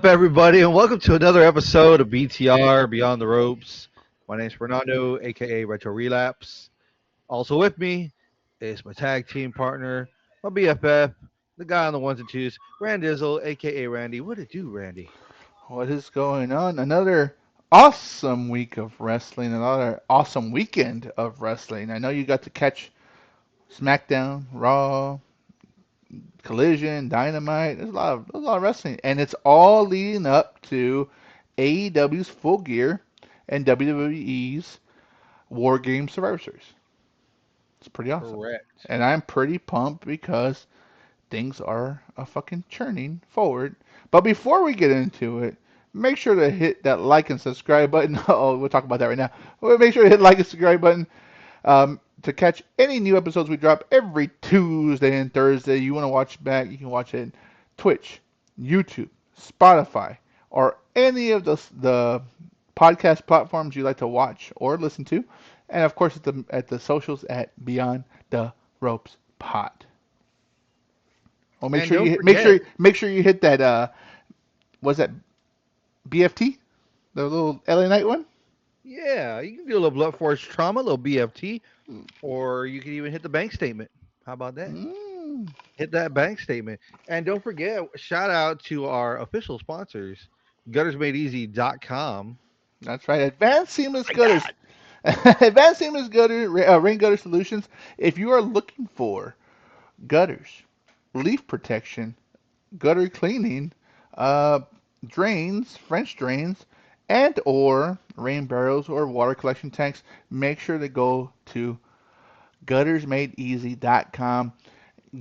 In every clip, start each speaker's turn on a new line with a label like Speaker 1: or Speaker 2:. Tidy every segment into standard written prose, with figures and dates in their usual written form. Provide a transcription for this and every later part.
Speaker 1: up, everybody, and welcome to another episode of BTR Beyond the Ropes. My name's Fernando, aka Retro Relapse. Also with me is my tag team partner, my BFF, the guy on the ones and twos, Randizzle, aka Randy. What it do, Randy?
Speaker 2: What is going on? Another awesome week of wrestling, another awesome weekend of wrestling. I know you got to catch SmackDown, Raw, Collision, Dynamite. There's a lot of wrestling, and it's all leading up to AEW's Full Gear and WWE's War Games Survivor Series. It's pretty awesome,
Speaker 1: Correct.
Speaker 2: and I'm pretty pumped because things are fucking churning forward. But before we get into it, make sure to hit that like and subscribe button. Oh, we'll talk about that right now. Well, make sure to hit like and subscribe button to catch any new episodes we drop every Tuesday and Thursday. You want to watch back, you can watch it Twitch, YouTube, Spotify, or any of the podcast platforms you like to watch or listen to. And of course, at the socials at Beyond the Ropes Pod. Well, make
Speaker 1: And
Speaker 2: sure
Speaker 1: don't
Speaker 2: you hit,
Speaker 1: forget,
Speaker 2: make sure you hit that was that BFT, the little LA Knight one.
Speaker 1: yeah, you can do a little blunt force trauma, a little BFT, or you can even hit the bank statement. How about that?
Speaker 2: Mm,
Speaker 1: Hit that bank statement. And don't forget, shout out to our official sponsors, guttersmadeeasy.com.
Speaker 2: that's right. Advanced Seamless
Speaker 1: My
Speaker 2: Gutters.
Speaker 1: God.
Speaker 2: Advanced Seamless Rain Gutter Solutions. If you are looking for gutters, leaf protection, gutter cleaning, uh, drains, French drains, and or rain barrels or water collection tanks, make sure to go to guttersmadeeasy.com.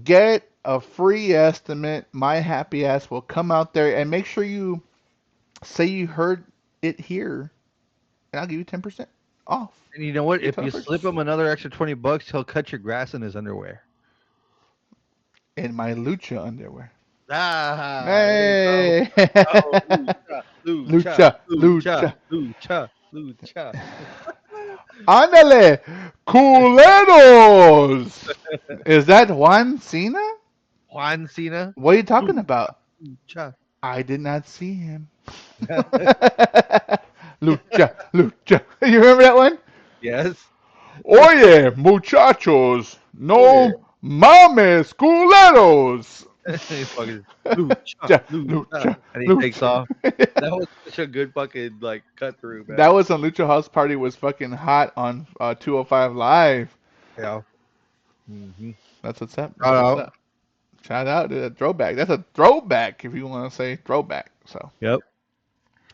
Speaker 2: Get a free estimate. My happy ass will come out there and make sure you say you heard it here, and I'll give you 10% off
Speaker 1: And you know what?
Speaker 2: your
Speaker 1: If
Speaker 2: total
Speaker 1: you slip
Speaker 2: purchase
Speaker 1: him another extra $20, he'll cut your grass in his underwear.
Speaker 2: in my lucha underwear.
Speaker 1: Ah, there you go.
Speaker 2: Hey,
Speaker 1: Oh, lucha, lucha,
Speaker 2: lucha,
Speaker 1: lucha,
Speaker 2: lucha.
Speaker 1: lucha, lucha.
Speaker 2: Ándale, culeros. Is that Juan Cena?
Speaker 1: Juan Cena,
Speaker 2: What are you talking
Speaker 1: lucha,
Speaker 2: about?
Speaker 1: lucha.
Speaker 2: I did not see him. Lucha, lucha. You remember that one?
Speaker 1: Yes.
Speaker 2: Oye, muchachos,
Speaker 1: Oh yeah.
Speaker 2: no mames, culeros.
Speaker 1: He fucking lucha,
Speaker 2: Lucha,
Speaker 1: lucha,
Speaker 2: lucha,
Speaker 1: and he takes
Speaker 2: lucha.
Speaker 1: off. That was such a good fucking like cut through,
Speaker 2: That
Speaker 1: man.
Speaker 2: was when Lucha House Party was fucking hot on 205 Live.
Speaker 1: Yeah. Mm-hmm.
Speaker 2: That's what's up.
Speaker 1: Shout
Speaker 2: That's what's
Speaker 1: out.
Speaker 2: up. Shout out to that throwback. That's a throwback if you want to say throwback. So
Speaker 1: Yep.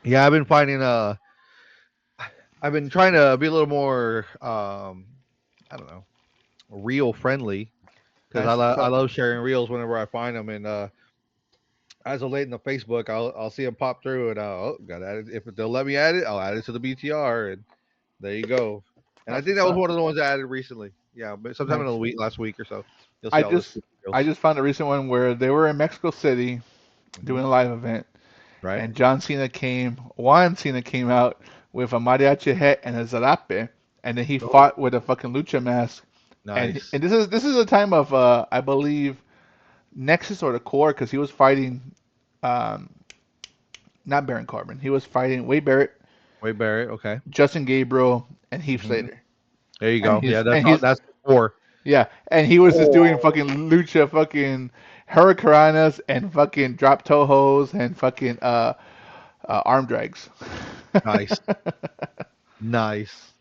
Speaker 1: Yeah, I've been finding I've been trying to be a little more I don't know, real friendly because
Speaker 2: that's what's
Speaker 1: I
Speaker 2: up.
Speaker 1: love sharing reels whenever I find them. And as of late in the Facebook, I'll see them pop through, and oh, got added. If they'll let me add it, I'll add it to the BTR, and there you go. And I
Speaker 2: That's
Speaker 1: think
Speaker 2: what's
Speaker 1: that was
Speaker 2: up.
Speaker 1: one of the ones I added recently. Yeah, but sometime in the
Speaker 2: Nice.
Speaker 1: week, last week or so, you'll see
Speaker 2: I
Speaker 1: all this
Speaker 2: just
Speaker 1: stupid
Speaker 2: I
Speaker 1: reels.
Speaker 2: just found a recent one where they were in Mexico City
Speaker 1: Hmm.
Speaker 2: doing a live event,
Speaker 1: Right?
Speaker 2: and Juan Cena came out with a mariachi hat and a zarape, and then he
Speaker 1: Oh,
Speaker 2: fought with a fucking lucha mask. And
Speaker 1: nice.
Speaker 2: and this is a time of I believe Nexus or the Core because he was fighting um, not Baron Corbin. He was fighting Wade Barrett,
Speaker 1: Wade Barrett. Okay.
Speaker 2: Justin Gabriel, and Heath
Speaker 1: Hmm.
Speaker 2: Slater.
Speaker 1: There you
Speaker 2: And
Speaker 1: go. Yeah,
Speaker 2: he's
Speaker 1: that's
Speaker 2: and
Speaker 1: all.
Speaker 2: he's
Speaker 1: That's the four.
Speaker 2: yeah, and he was just doing
Speaker 1: Oh,
Speaker 2: fucking lucha fucking hurricanranas and fucking drop tohos and fucking arm drags.
Speaker 1: nice, nice.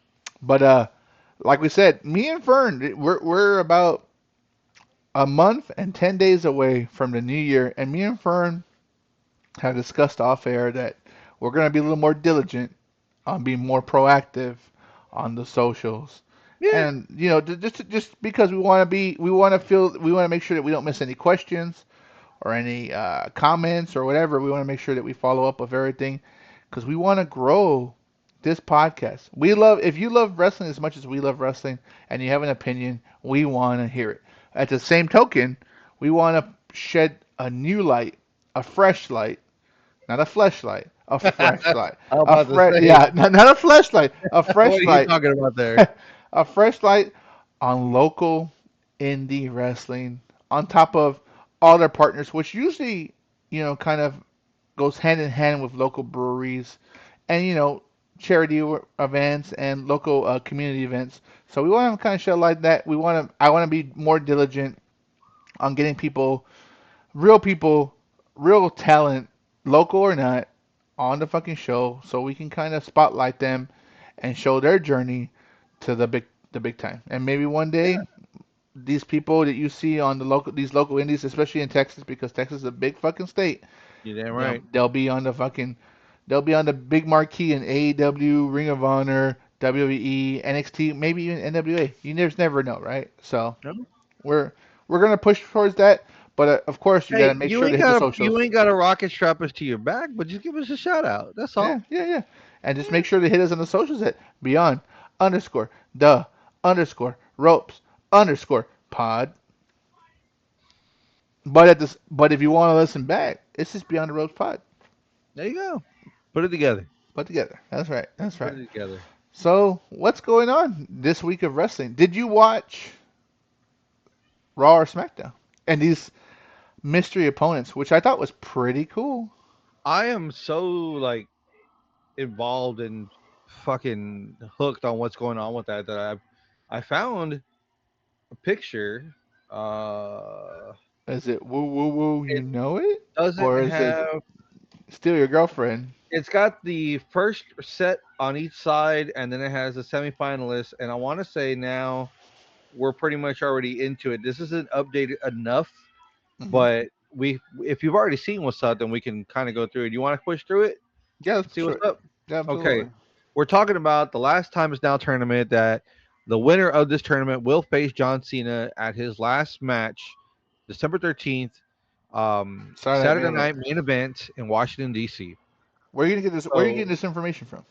Speaker 2: But like we said, me and Fern, we're about a month and 10 days away from the new year, and me and Fern have discussed off air that we're gonna be a little more diligent on being more proactive on the socials.
Speaker 1: Yeah.
Speaker 2: And just because we want to make sure that we don't miss any questions or any comments or whatever. We want to make sure that we follow up with everything because we want to grow this podcast. We love if you love wrestling as much as we love wrestling, and you have an opinion, we want to hear it. At the same token, we want to shed a new light, a fresh light, not a fleshlight, a fresh light,
Speaker 1: I'm about to say,
Speaker 2: yeah, not a fleshlight, a
Speaker 1: what
Speaker 2: fresh
Speaker 1: are you
Speaker 2: light,
Speaker 1: talking about there?
Speaker 2: a fresh light on local indie wrestling on top of all their partners, which usually, kind of goes hand in hand with local breweries and charity events and local community events. So we want to kind of show like that. I want to be more diligent on getting people, real talent, local or not, on the fucking show, so we can kind of spotlight them and show their journey to the big time. And maybe one
Speaker 1: Yeah,
Speaker 2: day these people that you see on these local indies, especially in Texas, because Texas is a big fucking state,
Speaker 1: you're damn
Speaker 2: they'll
Speaker 1: right.
Speaker 2: they'll be on the fucking they'll be on the big marquee in AEW, Ring of Honor, WWE, NXT, maybe even NWA. You just never know, right? So
Speaker 1: No.
Speaker 2: we're we're gonna push towards that, but of course you
Speaker 1: Hey,
Speaker 2: gotta make sure to hit the
Speaker 1: you
Speaker 2: socials.
Speaker 1: ain't got a rocket strap us to your back, but just give us a shout out. That's
Speaker 2: Yeah,
Speaker 1: all.
Speaker 2: yeah, yeah. And just
Speaker 1: Yeah.
Speaker 2: make sure to hit us on the socials at beyond underscore the underscore ropes underscore pod. But if you want to listen back, it's just beyond the ropes pod.
Speaker 1: There you go. Put it together.
Speaker 2: Put together. That's right. That's
Speaker 1: Put
Speaker 2: right.
Speaker 1: it together.
Speaker 2: So what's going on this week of wrestling? Did you watch Raw or SmackDown? And these mystery opponents, which I thought was pretty cool.
Speaker 1: I am so like involved and fucking hooked on what's going on with that I found a picture.
Speaker 2: Is it woo woo woo? You
Speaker 1: It
Speaker 2: know it,
Speaker 1: doesn't
Speaker 2: or is it
Speaker 1: have.
Speaker 2: steal your girlfriend?
Speaker 1: It's got the first set on each side, and then it has the semifinalists. And I want to say now we're pretty much already into it. This isn't updated enough,
Speaker 2: Hmm.
Speaker 1: but if you've already seen what's up, then we can kind of go through it. You want to push through it
Speaker 2: Yeah, let's
Speaker 1: and see
Speaker 2: push
Speaker 1: what's
Speaker 2: it.
Speaker 1: up?
Speaker 2: Yeah,
Speaker 1: Okay,
Speaker 2: absolutely.
Speaker 1: we're talking about the last time is now tournament that the winner of this tournament will face John Cena at his last match, December 13th,
Speaker 2: Saturday Night Main
Speaker 1: Saturday
Speaker 2: Event.
Speaker 1: night main event in Washington D.C.
Speaker 2: Where are you gonna get this? Where are you getting
Speaker 1: So,
Speaker 2: this information from?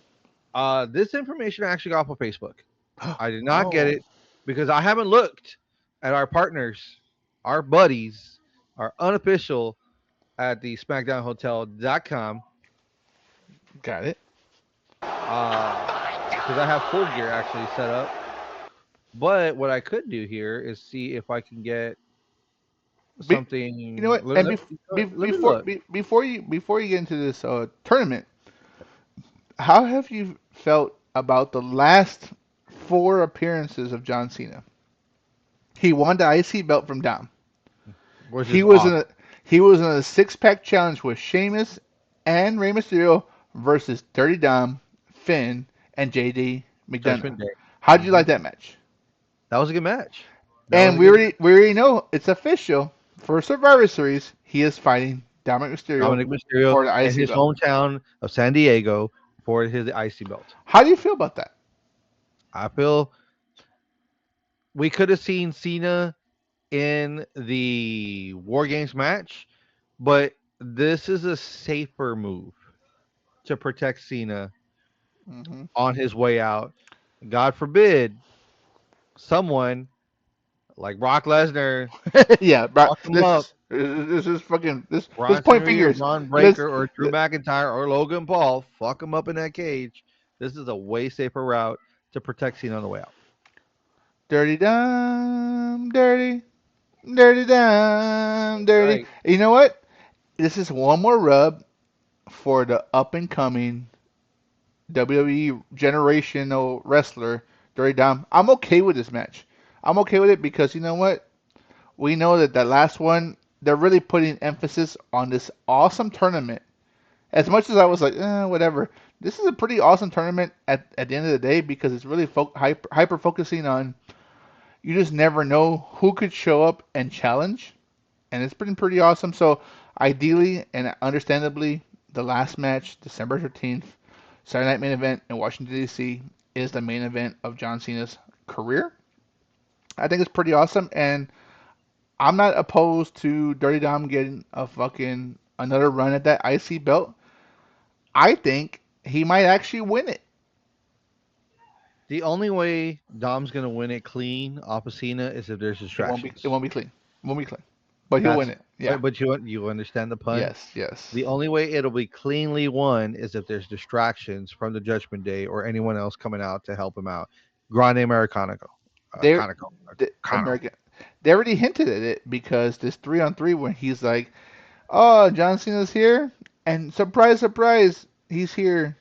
Speaker 1: this information I actually got off of Facebook. I did not get
Speaker 2: Oh,
Speaker 1: it because I haven't looked at our partners, our buddies, our unofficial at the SmackDownHotel.com
Speaker 2: got it.
Speaker 1: because I have full gear actually set up. But what I could do here is see if I can get
Speaker 2: Be, you know
Speaker 1: something.
Speaker 2: what? And
Speaker 1: Let me look.
Speaker 2: before you get into this tournament, how have you felt about the last four appearances of John Cena? He won the IC belt from Dom.
Speaker 1: Which
Speaker 2: He
Speaker 1: is
Speaker 2: was in
Speaker 1: awesome.
Speaker 2: a he was in a six pack challenge with Sheamus and Rey Mysterio versus Dirty Dom, Finn, and JD McDonough.
Speaker 1: Judgment Day.
Speaker 2: How did you
Speaker 1: Hmm.
Speaker 2: like that match?
Speaker 1: That was a good match. That was
Speaker 2: And
Speaker 1: a good match.
Speaker 2: we already know it's official for Survivor Series. He is fighting Dominic Mysterio
Speaker 1: Dominic Mysterio
Speaker 2: for the
Speaker 1: in
Speaker 2: IC
Speaker 1: his
Speaker 2: belt.
Speaker 1: hometown of San Diego for his IC belt.
Speaker 2: How do you feel about that?
Speaker 1: I feel we could have seen Cena in the War Games match, but this is a safer move to protect Cena
Speaker 2: Hmm.
Speaker 1: on his way out. God forbid someone like Brock Lesnar
Speaker 2: Yeah, but
Speaker 1: fuck him up,
Speaker 2: this is fucking this. Let's
Speaker 1: Bronson
Speaker 2: point
Speaker 1: Reed or
Speaker 2: fingers.
Speaker 1: Braun
Speaker 2: Let's
Speaker 1: Breaker or Drew
Speaker 2: let,
Speaker 1: McIntyre or Logan Paul fuck him up in that cage. This is a way safer route to protect Cena on the way out.
Speaker 2: dirty dumb, dirty dumb,
Speaker 1: That's
Speaker 2: dirty.
Speaker 1: right.
Speaker 2: You know what? This is one more rub for the up and coming WWE generational wrestler, Dirty Dom. I'm okay with this match. I'm okay with it because you know what? We know that that last one, they're really putting emphasis on this awesome tournament. As much as I was like, whatever, this is a pretty awesome tournament at the end of the day because it's really hyper focusing on you just never know who could show up and challenge, and it's been pretty awesome. So, ideally and understandably, the last match, December 13th, Saturday Night Main Event in Washington, D.C., is the main event of John Cena's career. I think it's pretty awesome, and I'm not opposed to Dirty Dom getting a fucking another run at that IC belt. I think he might actually win it.
Speaker 1: The only way Dom's gonna win it clean off of Cena is if there's
Speaker 2: It won't be. It
Speaker 1: distractions.
Speaker 2: won't be clean. It won't be clean. But he'll win
Speaker 1: That's
Speaker 2: it. Yeah.
Speaker 1: but you understand the pun.
Speaker 2: Yes. Yes.
Speaker 1: The only way it'll be cleanly won is if there's distractions from the Judgment Day or anyone else coming out to help him out. Grande Americano,
Speaker 2: They're
Speaker 1: Conico,
Speaker 2: the
Speaker 1: Cano.
Speaker 2: American. They already hinted at it because this 3-on-3 when he's like, "Oh, John Cena's here." And surprise, surprise, he's here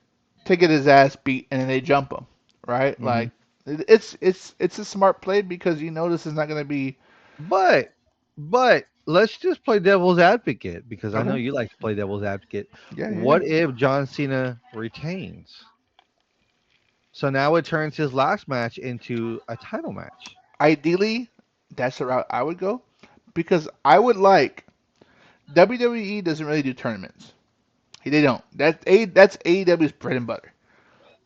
Speaker 2: to get his ass beat, and then they jump him, right?
Speaker 1: Hmm.
Speaker 2: Like it's a smart play because you know this is not gonna be
Speaker 1: But let's just play devil's advocate because I know
Speaker 2: okay.
Speaker 1: you like to play devil's advocate.
Speaker 2: Yeah, yeah, yeah.
Speaker 1: What if John Cena retains? So now it turns his last match into a title match.
Speaker 2: Ideally, that's the route I would go because I would like WWE doesn't really do tournaments. They don't. That's AEW's bread and butter.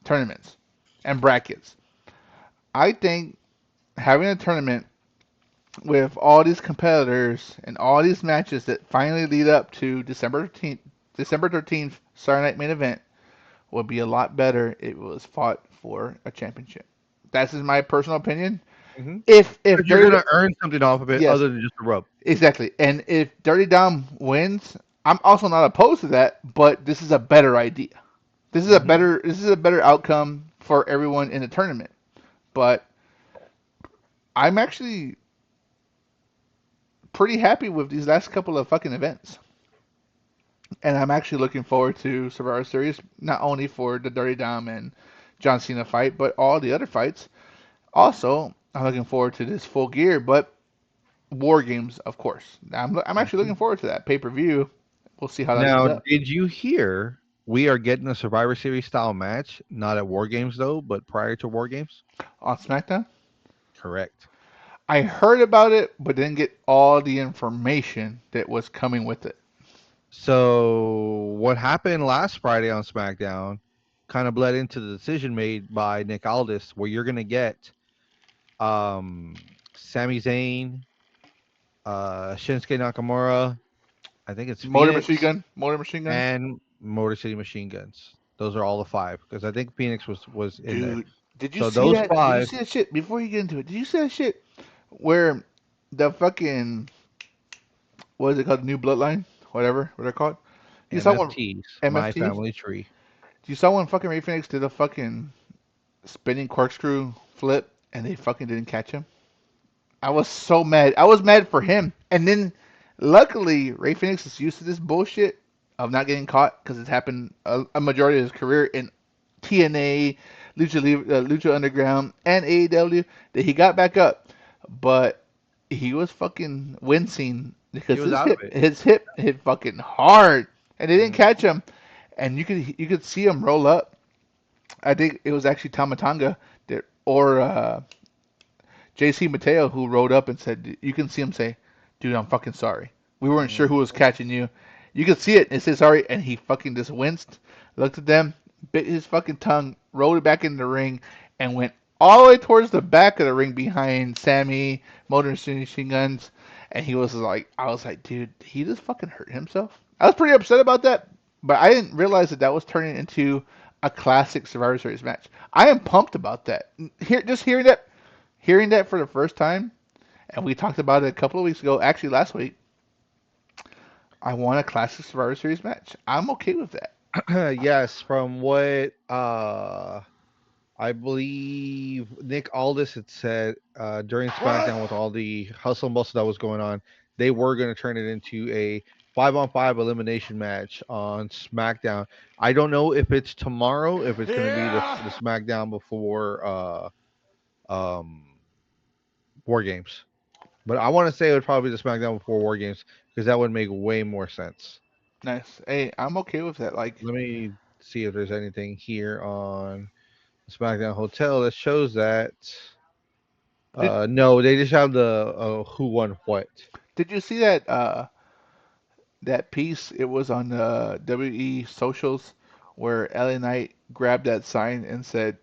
Speaker 2: Tournaments and brackets. I think having a tournament with all these competitors and all these matches that finally lead up to December 13th Saturday Night Main Event would be a lot better if it was fought for a championship. That's just my personal opinion.
Speaker 1: Hmm.
Speaker 2: If
Speaker 1: Because you're
Speaker 2: Dirty
Speaker 1: gonna earn something off of it
Speaker 2: yes,
Speaker 1: other than just a rub.
Speaker 2: exactly. And if Dirty Dom wins, I'm also not opposed to that, but this is a better idea.
Speaker 1: Hmm.
Speaker 2: This is a better outcome for everyone in the tournament. But I'm actually pretty happy with these last couple of fucking events. And I'm actually looking forward to Survivor Series, not only for the Dirty Dom and John Cena fight, but all the other fights. Also, I'm looking forward to this Full Gear, but War Games, of course. I'm actually looking
Speaker 1: Hmm.
Speaker 2: forward to that pay per view. We'll see how that leads
Speaker 1: Now,
Speaker 2: up
Speaker 1: did you hear we are getting a Survivor Series style match? Not at War Games though, but prior to War Games.
Speaker 2: on SmackDown.
Speaker 1: Correct.
Speaker 2: I heard about it, but didn't get all the information that was coming with it.
Speaker 1: So what happened last Friday on SmackDown kind of bled into the decision made by Nick Aldis, where you're gonna get Sami Zayn, Shinsuke Nakamura, I think it's Phoenix,
Speaker 2: Motor Machine Gun.
Speaker 1: and Motor City Machine Guns. Those are all the five because I think Phoenix was in there.
Speaker 2: Dude, did you
Speaker 1: So
Speaker 2: see
Speaker 1: those
Speaker 2: that? Did you
Speaker 1: five,
Speaker 2: see that shit before you get into it? Did you see that shit where the fucking what is it called? New Bloodline, whatever, what they're called. You saw one
Speaker 1: MFTs, My
Speaker 2: MFTs.
Speaker 1: Family Tree.
Speaker 2: You saw one fucking Ray Phoenix did a fucking spinning corkscrew flip, and they fucking didn't catch him. I was so mad. I was mad for him. And then, luckily, Ray Phoenix is used to this bullshit of not getting caught because it's happened a majority of his career in TNA, Lucha Underground, and AEW. That he got back up, but he was fucking wincing
Speaker 1: He
Speaker 2: because
Speaker 1: was out of it.
Speaker 2: his hip hit fucking hard, and they didn't
Speaker 1: Mm.
Speaker 2: catch him. And you could see him roll up. I think it was actually Tamatanga that or JC Mateo who rode up and said, you can see him say, dude, I'm fucking sorry. We weren't sure
Speaker 1: Mm.
Speaker 2: who was catching you. You could see it and say sorry, and he fucking just winced, looked at them, bit his fucking tongue, rolled it back in the ring, and went all the way towards the back of the ring behind Sammy, Motor City Machine Guns. And he was like, I was like, dude, he just fucking hurt himself. I was pretty upset about that, but I didn't realize that that was turning into a classic Survivor Series match. I am pumped about that. Just hearing that for the first time, and we talked about it a couple of weeks ago, actually last week. I want a classic Survivor Series match. I'm okay with that.
Speaker 1: Yes, from what I believe Nick Aldis had said during SmackDown with all the hustle and bustle that was going on, they were going to turn it into a 5-on-5 elimination match on SmackDown. I don't know if it's tomorrow, if it's going to be the SmackDown before um, War Games, but I want to say it would probably be the SmackDown before War Games because that would make way more sense.
Speaker 2: Nice. Hey, I'm okay with that. Like,
Speaker 1: Let me see if there's anything here on SmackDown Hotel that shows that.
Speaker 2: did
Speaker 1: No, they just have the who won what.
Speaker 2: did you see that that piece? It was on WE socials where LA Knight grabbed that sign and said,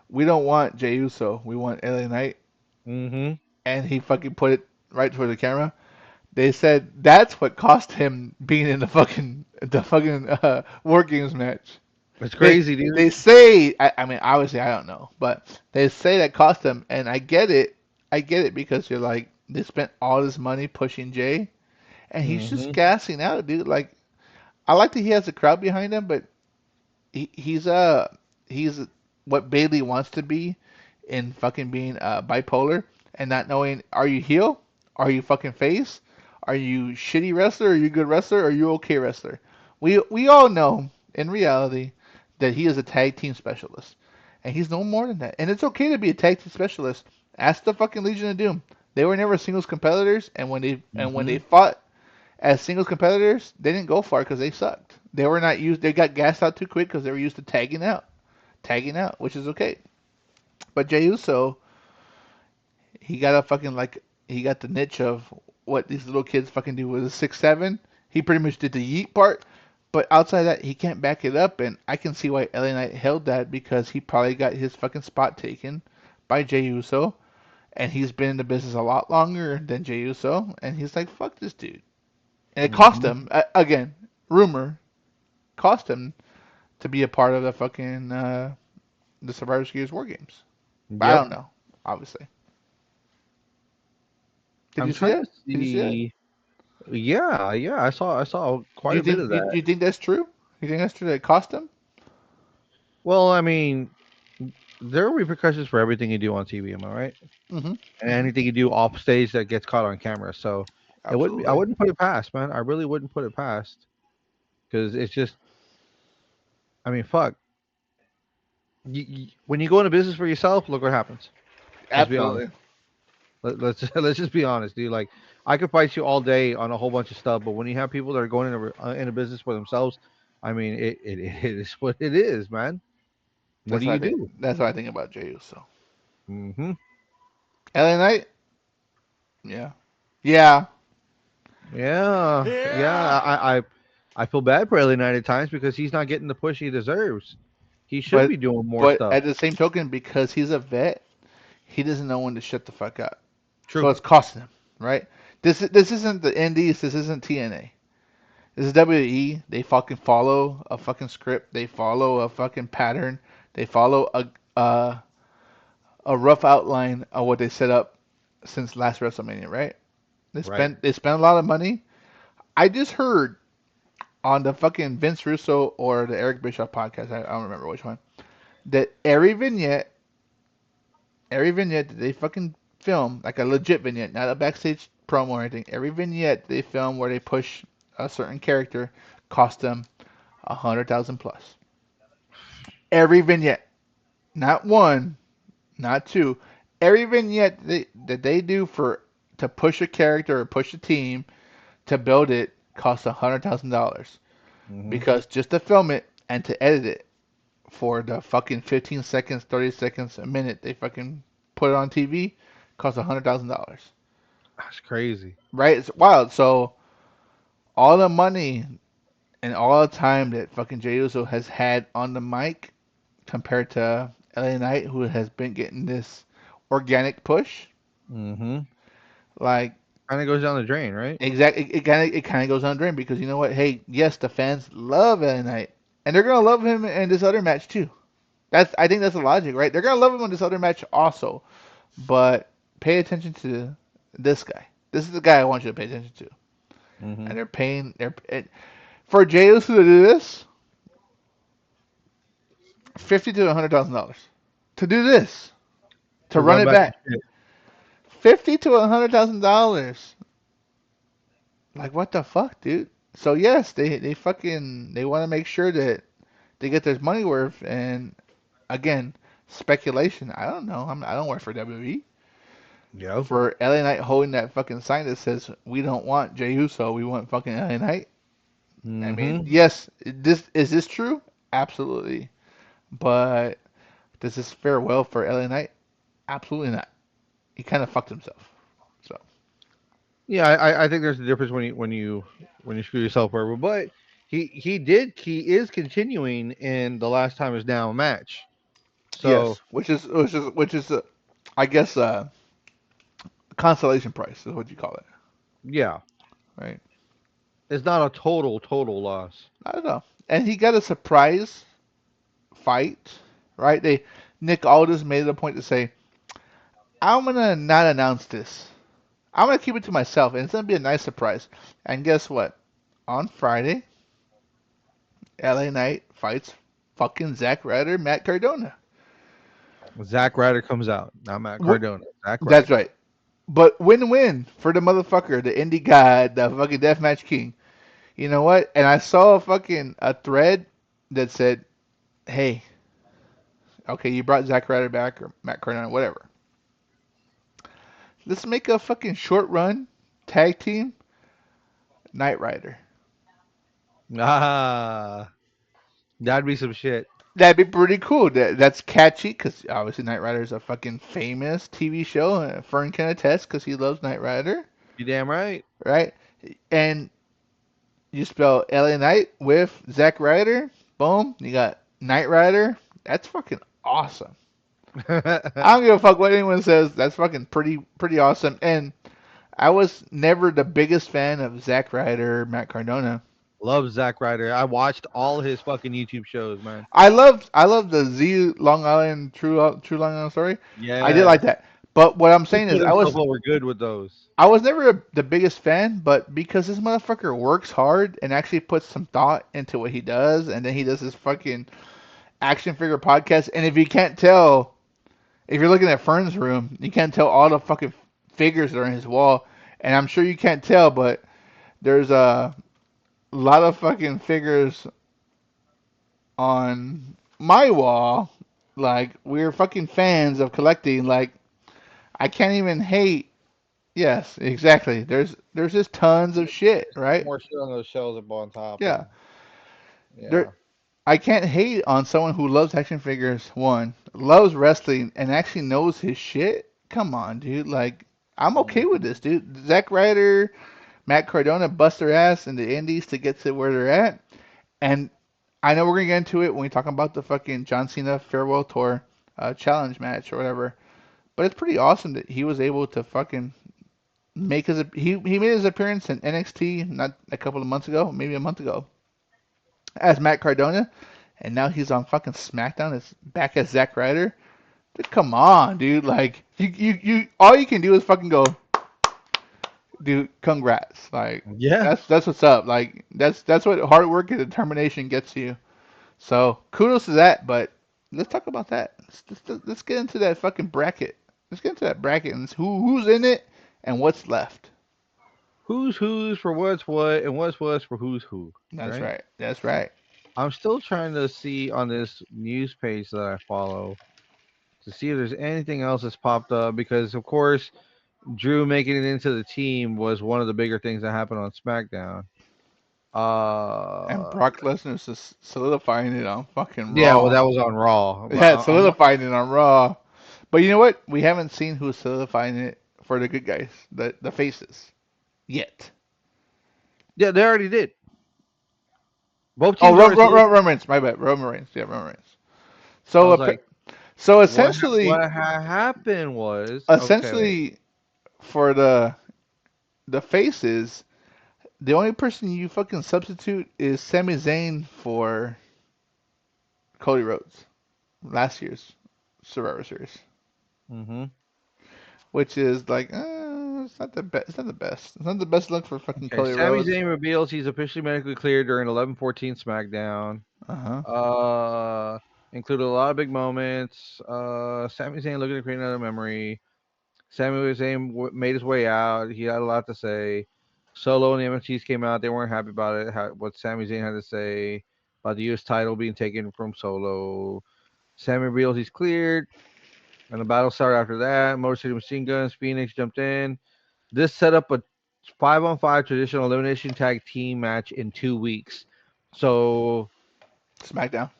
Speaker 2: "We don't want Jey Uso. We want LA Knight,"
Speaker 1: Mm-hmm.
Speaker 2: and he fucking put it right toward the camera. They said that's what cost him being in the fucking War Games match.
Speaker 1: It's
Speaker 2: They
Speaker 1: crazy, dude.
Speaker 2: they say I mean obviously I don't know, but they say that cost them, and I get it. I get it because you're like they spent all this money pushing Jay, and he's just
Speaker 1: Mm-hmm.
Speaker 2: gassing out, dude. Like I like that he has a crowd behind him, but he's what Bailey wants to be in fucking being bipolar and not knowing are you heel, are you fucking face, are you shitty wrestler, are you good wrestler, are you okay wrestler? We all know in reality that he is a tag team specialist, and he's no more than that. And it's okay to be a tag team specialist. Ask the fucking Legion of Doom. They were never singles competitors, and when they
Speaker 1: Hmm.
Speaker 2: fought as singles competitors, they didn't go far because they sucked. They were not used. They got gassed out too quick because they were used to tagging out, which is okay. But Jey Uso, he got a fucking like he got the niche of what these little kids fucking do with a 6'7". He pretty much did the yeet part, but outside of that, he can't back it up, and I can see why LA Knight held that because he probably got his fucking spot taken by Jey Uso, and he's been in the business a lot longer than Jey Uso, and he's like, fuck this dude, and it cost
Speaker 1: Hmm.
Speaker 2: him again. Rumor cost him to be a part of the fucking the Survivor Series War Games. But I
Speaker 1: Yep.
Speaker 2: don't know, obviously. Did
Speaker 1: I'm
Speaker 2: you see
Speaker 1: trying to
Speaker 2: that? Did you see that?
Speaker 1: see. Yeah, yeah. I saw
Speaker 2: Do
Speaker 1: quite
Speaker 2: you
Speaker 1: a bit
Speaker 2: think
Speaker 1: of
Speaker 2: do
Speaker 1: that.
Speaker 2: you think that's true? You think that's true that it cost him?
Speaker 1: Well, I mean, there are repercussions for everything you do on TV. Am I right?
Speaker 2: Mm-hmm.
Speaker 1: And
Speaker 2: Mm-hmm.
Speaker 1: anything you do off stage that gets caught on camera. So it wouldn't be. I
Speaker 2: Absolutely.
Speaker 1: wouldn't put it past, man. I really wouldn't put it past because it's just. I mean, fuck. When you go into business for yourself, look what happens. Let's be honest.
Speaker 2: Absolutely.
Speaker 1: Let's let's just be honest, dude. Like I could fight you all day on a whole bunch of stuff, but when you have people that are going into business for themselves, I mean, it is what it is, man. What
Speaker 2: That's
Speaker 1: do
Speaker 2: what I
Speaker 1: you
Speaker 2: think.
Speaker 1: do?
Speaker 2: That's what I think about Jey Uso.
Speaker 1: Hmm.
Speaker 2: LA Knight. Yeah. Yeah.
Speaker 1: Yeah, yeah.
Speaker 2: Yeah.
Speaker 1: I feel bad for LA Knight at times because he's not getting the push he deserves. He should
Speaker 2: But
Speaker 1: be doing more
Speaker 2: but
Speaker 1: stuff.
Speaker 2: at the same token, because he's a vet, he doesn't know when to shut the fuck up. So
Speaker 1: True.
Speaker 2: it's costing him, right? This isn't the Indies. This isn't TNA. This is WWE. They fucking follow a fucking script. They follow a fucking pattern. They follow a rough outline of what they set up since last WrestleMania, right?
Speaker 1: Right.
Speaker 2: They spent a lot of money. I just heard on the fucking Vince Russo or the Eric Bischoff podcast, I don't remember which one, that every vignette that they fucking film, like a legit vignette, not a backstage promo or anything, every vignette they film where they push a certain character cost them 100,000 plus. Every vignette, not one, not two. Every vignette that they do for to push a character or push a team to build it costs $100,000
Speaker 1: Hmm.
Speaker 2: because just to film it and to edit it for the fucking 15 seconds, 30 seconds, a minute they fucking put it on TV costs $100,000.
Speaker 1: That's crazy.
Speaker 2: Right? It's wild. So all the money and all the time that fucking Jey Uso has had on the mic compared to LA Knight, who has been getting this organic push,
Speaker 1: Hmm.
Speaker 2: like
Speaker 1: Kind of goes down the drain, right?
Speaker 2: exactly, it kind of goes on drain because you know what? Hey, yes, the fans love LA Knight, and they're gonna love him in this other match too. I think that's the logic, right? They're gonna love him in this other match also, but pay attention to this guy. This is the guy I want you to pay attention to.
Speaker 1: Hmm.
Speaker 2: And they're paying. For Jey Uso to do this, $50,000 to $100,000 to do this, to
Speaker 1: To
Speaker 2: run
Speaker 1: run
Speaker 2: it
Speaker 1: back the
Speaker 2: back.
Speaker 1: shit.
Speaker 2: $50,000 to $100,000. Like what the fuck, dude? So yes, they want to make sure that they get their money worth. And again, speculation. I don't know. I don't work for WWE.
Speaker 1: Yo.
Speaker 2: For LA Knight holding that fucking sign that says we don't want Jey Uso, we want fucking LA Knight. I mean,
Speaker 1: Hmm.
Speaker 2: yes, this true? Absolutely. But does this fare well for LA Knight? Absolutely not. He kind of fucked himself. So
Speaker 1: Yeah, I think there's a difference when you screw yourself over. But he is continuing in the last time is now match. So
Speaker 2: yes, I guess consolation price is what you call it,
Speaker 1: yeah,
Speaker 2: right?
Speaker 1: it's not a total loss.
Speaker 2: I don't know. And he got a surprise fight, right? Nick Aldis made it a point to say, "I'm gonna not announce this. I'm gonna keep it to myself, and it's gonna be a nice surprise." And guess what? On Friday, LA Knight fights fucking Zack Ryder, Matt Cardona.
Speaker 1: Zack Ryder comes out, not Matt
Speaker 2: What?
Speaker 1: Cardona. Zack
Speaker 2: That's
Speaker 1: Ryder.
Speaker 2: right. But win-win for the motherfucker, the indie god, the fucking deathmatch king. You know what? And I saw a thread that said, "Hey, okay, you brought Zack Ryder back or Matt Cardona, whatever. Let's make a fucking short run tag team Knight Rider.
Speaker 1: Ah, that'd be some shit.
Speaker 2: That'd be pretty cool. That's catchy because obviously Knight Rider is a fucking famous TV show. Fern can attest because he loves Knight Rider,
Speaker 1: You damn right.
Speaker 2: right? And you spell LA Knight with Zack Ryder, boom, you got Knight Rider. That's fucking awesome. I don't give a fuck what anyone says. That's fucking pretty awesome. And I was never the biggest fan of Zack Ryder, Matt Cardona.
Speaker 1: Love Zack Ryder. I watched all his fucking YouTube shows, man.
Speaker 2: I love the Z Long Island True Long Island story. I did
Speaker 1: Yes.
Speaker 2: like that. But what I'm
Speaker 1: He
Speaker 2: saying is
Speaker 1: put himself over good with those.
Speaker 2: I was never the biggest fan, but because this motherfucker works hard and actually puts some thought into what he does, and then he does this fucking action figure podcast. And if you can't tell, if you're looking at Fern's room, you can't tell all the fucking figures that are in his wall. And I'm sure you can't tell, but there's a lot of fucking figures on my wall. Like we're fucking fans of collecting. Like I can't even hate. Yes, exactly. There's just tons of shit, right?
Speaker 1: More shit on those shelves up on top,
Speaker 2: Yeah.
Speaker 1: and
Speaker 2: There
Speaker 1: yeah.
Speaker 2: I can't hate on someone who loves action figures, one, loves wrestling and actually knows his shit. Come on, dude. Like I'm okay with
Speaker 1: Mhm.
Speaker 2: this, dude. Zack Ryder, Matt Cardona bust their ass in the indies to get to where they're at. And I know we're gonna get into it when we talk about the fucking John Cena farewell tour challenge match or whatever. But it's pretty awesome that he was able to fucking make he made his appearance in NXT not a couple of months ago, maybe a month ago, as Matt Cardona, and now he's on fucking SmackDown as back as Zack Ryder. Dude, come on, dude. Like you all you can do is fucking go, dude. Congrats. Like
Speaker 1: Yeah.
Speaker 2: that's what's up. Like that's what hard work and determination gets you. So kudos to that. But let's talk about that. Let's get into that fucking bracket. Let's get into that bracket and who's in it and what's left.
Speaker 1: Who's for what's what, and what's for who's who,
Speaker 2: That's
Speaker 1: right?
Speaker 2: right. That's right.
Speaker 1: I'm still trying to see on this news page that I follow to see if there's anything else that's popped up because, of course, Drew making it into the team was one of the bigger things that happened on SmackDown.
Speaker 2: And
Speaker 1: Uh,
Speaker 2: Brock Lesnar's just solidifying it on fucking
Speaker 1: yeah, well,
Speaker 2: Raw.
Speaker 1: that was on Raw, but
Speaker 2: Yeah,
Speaker 1: I'm
Speaker 2: solidifying it on Raw. But you know what? We haven't seen who's solidifying it for the good guys, the faces, yet.
Speaker 1: yeah, they already did. Both
Speaker 2: Oh,
Speaker 1: teams already solidified.
Speaker 2: Roman Reigns. My bad. Roman Reigns. Yeah, Roman Reigns.
Speaker 1: I
Speaker 2: So,
Speaker 1: was like,
Speaker 2: essentially,
Speaker 1: happened was okay.
Speaker 2: essentially, for the faces, the only person you fucking substitute is Sami Zayn for Cody Rhodes last year's Survivor Series,
Speaker 1: Hmm.
Speaker 2: which is like, it's not the best. It's not the best. It's not the best look for fucking
Speaker 1: Okay,
Speaker 2: Cody
Speaker 1: Sami
Speaker 2: Rhodes.
Speaker 1: Zayn reveals he's officially medically cleared during 11:14 SmackDown.
Speaker 2: Uh huh.
Speaker 1: Uh, Included a lot of big moments. Sami Zayn looking to create another memory. Sami Zayn made his way out. He had a lot to say. Solo and the MFTs came out. They weren't happy about it. What Sami Zayn had to say about the U.S. title being taken from Solo. Sami reveals he's cleared, and the battle started after that. Motor City Machine Guns, Phoenix jumped in. This set up a 5-on-5 traditional elimination tag team match in 2 weeks. So
Speaker 2: SmackDown.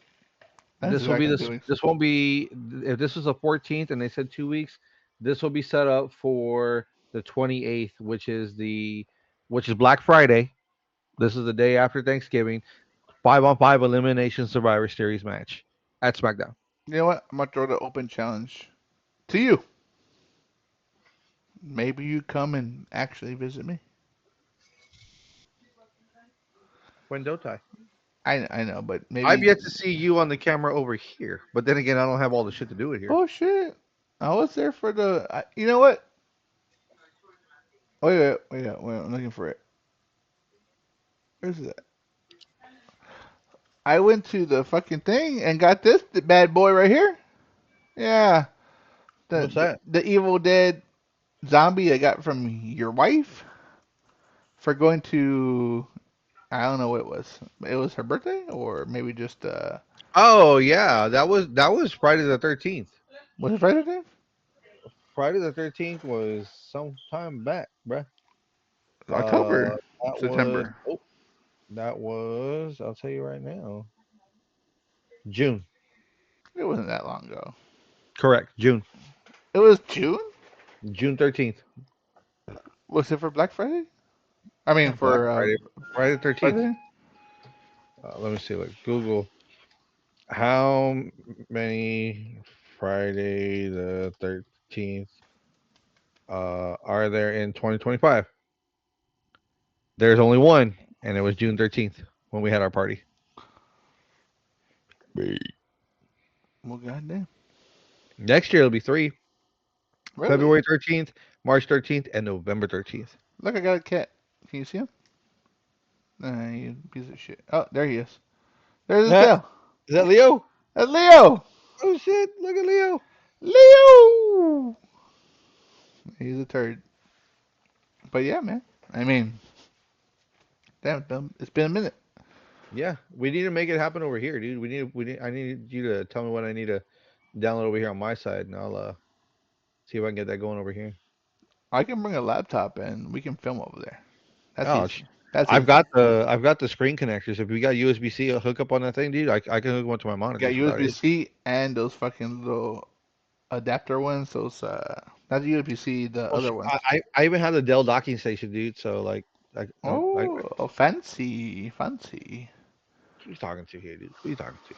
Speaker 2: That's
Speaker 1: this will be
Speaker 2: exactly
Speaker 1: this.
Speaker 2: 2 weeks.
Speaker 1: This won't be if this was the 14th and they said 2 weeks. This will be set up for the 28th, which is Black Friday. This is the day after Thanksgiving. 5-on-5 elimination Survivor Series match at SmackDown.
Speaker 2: You know what? I'm gonna throw the open challenge to you. Maybe you come and actually visit me.
Speaker 1: When don't I?
Speaker 2: I know, but
Speaker 1: I've
Speaker 2: maybe.
Speaker 1: yet to see you on the camera over here, but then again, I don't have all the shit to do it here.
Speaker 2: Oh shit! I was there for you know what? Wait. I'm looking for it. Where's it? I went to the fucking thing and got this bad boy right here. Yeah,
Speaker 1: What's that?
Speaker 2: the Evil Dead zombie I got from your wife for going to I don't know what it was. It was her birthday, or maybe just
Speaker 1: Oh yeah, that was Friday the 13th.
Speaker 2: was it Friday the
Speaker 1: Friday the 13th was some time back, bruh. Uh,
Speaker 2: October,
Speaker 1: that was
Speaker 2: September.
Speaker 1: oh, that was I'll tell you right now, June.
Speaker 2: It wasn't that long ago.
Speaker 1: Correct, June.
Speaker 2: It was June.
Speaker 1: June 13th.
Speaker 2: Was it for Black Friday? I mean
Speaker 1: Yeah, Black
Speaker 2: for
Speaker 1: Friday. Friday the 13th.
Speaker 2: Friday.
Speaker 1: Let me see. Like Google. How many Friday the 13th are there in 2025? There's only one, and it was June 13th when we had our party.
Speaker 2: Well, goddamn.
Speaker 1: Next year it'll be three:
Speaker 2: Really?
Speaker 1: February 13th, March 13th, and November 13th.
Speaker 2: Look, I got a cat. Can you see him? Nah, you piece of shit. Oh, there he is. There's his
Speaker 1: That
Speaker 2: tail.
Speaker 1: is that Leo?
Speaker 2: That's Leo.
Speaker 1: Oh shit! Look at Leo.
Speaker 2: Leo. He's a turd. But yeah, man. I mean, damn, it's been a minute.
Speaker 1: Yeah, we need to make it happen over here, dude. We need. I need you to tell me what I need to download over here on my side, and I'll see if I can get that going over here.
Speaker 2: I can bring a laptop and we can film over there. That's
Speaker 1: Oh,
Speaker 2: easy. That's
Speaker 1: I've
Speaker 2: easy.
Speaker 1: got the screen connectors. If we got USB-C hook up on that thing, dude, I can hook one to my
Speaker 2: Got
Speaker 1: monitors without it.
Speaker 2: USB-C and those fucking little adapter ones. Those not the USB-C, the
Speaker 1: Oh,
Speaker 2: other ones.
Speaker 1: I even have the Dell docking station, dude. So like,
Speaker 2: Oh, fancy, fancy.
Speaker 1: who you talking to here, dude? Who you talking to?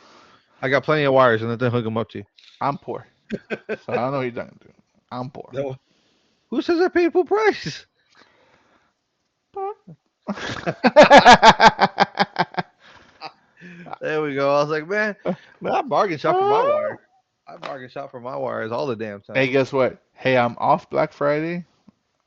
Speaker 1: I got plenty of wires and nothing to hook them up to.
Speaker 2: I'm poor, so I don't know what you're talking to. I'm poor.
Speaker 1: No, who says I paid full price? There we go. I was like, man, I bargain shop for my wire. I bargain shop for my wires all the damn
Speaker 2: Hey,
Speaker 1: time.
Speaker 2: guess what? Hey, I'm off Black Friday.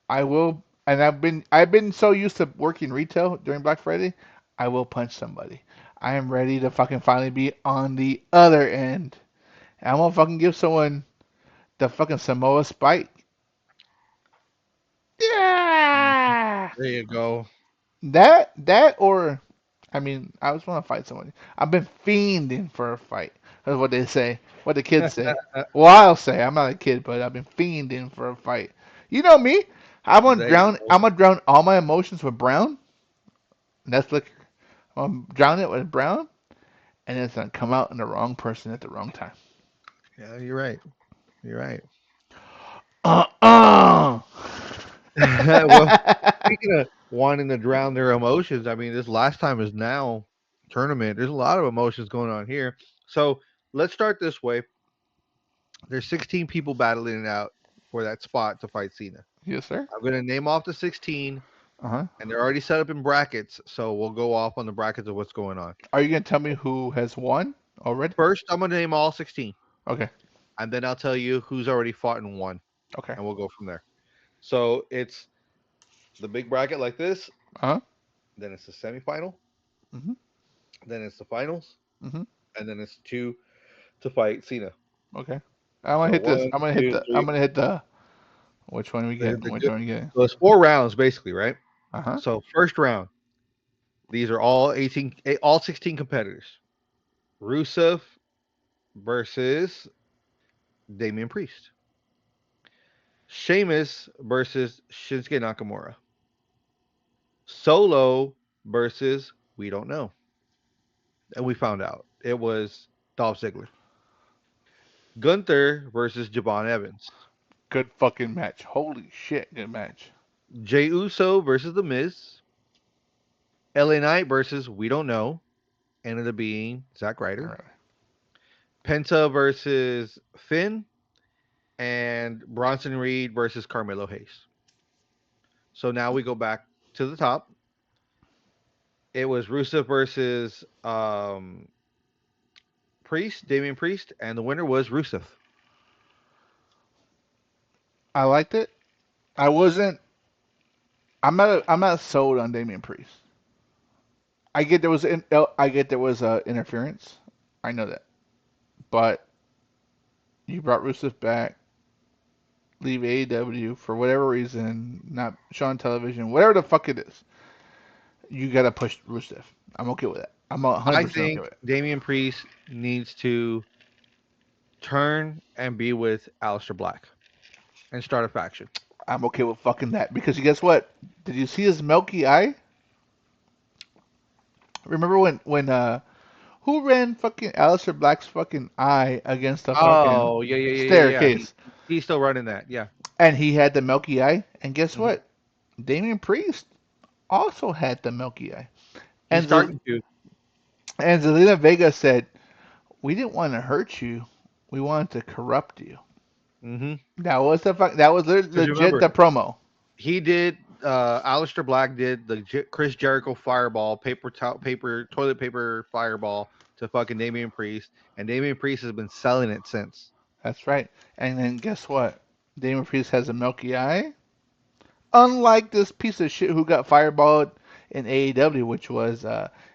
Speaker 2: I will, and I've been so used to working retail during Black Friday. I will punch somebody. I am ready to fucking finally be on the other end. And I'm gonna fucking give someone the fucking Samoa spike. Yeah.
Speaker 1: There you go.
Speaker 2: That or I mean, I just want to fight someone. I've been fiending for a fight. That's what they say. What the kids say. Well, I'll say I'm not a kid, but I've been fiending for a fight. You know me. I'm gonna
Speaker 1: There you
Speaker 2: drown.
Speaker 1: go.
Speaker 2: I'm gonna drown all my emotions with brown. And that's liquor. I'm gonna drown it with brown, and it's gonna come out in the wrong person at the wrong time.
Speaker 1: Yeah, you're right. You're right.
Speaker 2: Uh.
Speaker 1: Well, speaking of wanting to drown their emotions, I mean, this last time is now tournament. There's a lot of emotions going on here. So let's start this way. There's 16 people battling it out for that spot to fight Cena.
Speaker 2: Yes, sir.
Speaker 1: I'm gonna name off the 16,
Speaker 2: Uh huh.
Speaker 1: and they're already set up in brackets. So we'll go off on the brackets of what's going on.
Speaker 2: Are you gonna tell me who has won already?
Speaker 1: First, I'm gonna name all 16,
Speaker 2: Okay.
Speaker 1: and then I'll tell you who's already fought and won,
Speaker 2: Okay.
Speaker 1: and we'll go from there. So it's the big bracket like this.
Speaker 2: Uh huh.
Speaker 1: Then it's the semifinal.
Speaker 2: Mhm.
Speaker 1: Then it's the finals,
Speaker 2: Mhm.
Speaker 1: and then it's two to fight Cena.
Speaker 2: Okay. I'm gonna
Speaker 1: So
Speaker 2: hit this.
Speaker 1: one,
Speaker 2: I'm gonna hit
Speaker 1: two,
Speaker 2: the. I'm
Speaker 1: three.
Speaker 2: gonna hit the. Which one we
Speaker 1: The,
Speaker 2: getting?
Speaker 1: the
Speaker 2: Which
Speaker 1: good.
Speaker 2: one we getting?
Speaker 1: So it's 4 rounds basically, right?
Speaker 2: Uh huh.
Speaker 1: So first round, these are all 18, all 16 competitors. Rusev versus Damian Priest. Sheamus versus Shinsuke Nakamura. Solo versus we don't know, and we found out it was Dolph Ziggler. Gunther versus Jabon Evans.
Speaker 2: Good fucking match. Holy shit, good match.
Speaker 1: Jey Uso versus The Miz. LA Knight versus we don't know, ended up being Zack
Speaker 2: All
Speaker 1: Ryder.
Speaker 2: right.
Speaker 1: Penta versus Finn, and Bronson Reed versus Carmelo Hayes. So now we go back to the top. It was Rusev versus Priest, Damian Priest, and the winner was Rusev.
Speaker 2: I liked it. I wasn't. I'm not sold on Damian Priest. I get there was interference. I know that, but you brought Rusev back. Leave AEW for whatever reason, not show on television, whatever the fuck it is. You gotta push Rusev. I'm okay with that. I'm
Speaker 1: I
Speaker 2: 100% okay
Speaker 1: think
Speaker 2: with it.
Speaker 1: Damian Priest needs to turn and be with Aleister Black and start a faction.
Speaker 2: I'm okay with fucking that because guess what? Did you see his milky eye? Remember when who ran fucking Aleister Black's fucking eye against the fucking
Speaker 1: Oh, yeah, yeah, yeah, yeah, yeah.
Speaker 2: staircase,
Speaker 1: He's still running that. Yeah.
Speaker 2: and he had the milky eye? And guess
Speaker 1: Hmm.
Speaker 2: what? Damian Priest also had the milky eye.
Speaker 1: He's
Speaker 2: And
Speaker 1: starting to.
Speaker 2: and Zelina Vega said, "We didn't want to hurt you. We wanted to corrupt you."
Speaker 1: Hmm.
Speaker 2: That was
Speaker 1: Because
Speaker 2: legit
Speaker 1: remember,
Speaker 2: the promo.
Speaker 1: he did. Aleister Black did the Chris Jericho fireball, toilet paper fireball to fucking Damian Priest, and Damian Priest has been selling it since.
Speaker 2: That's right. And then guess what? Damian Priest has a milky eye. Unlike this piece of shit who got fireballed in AEW, which was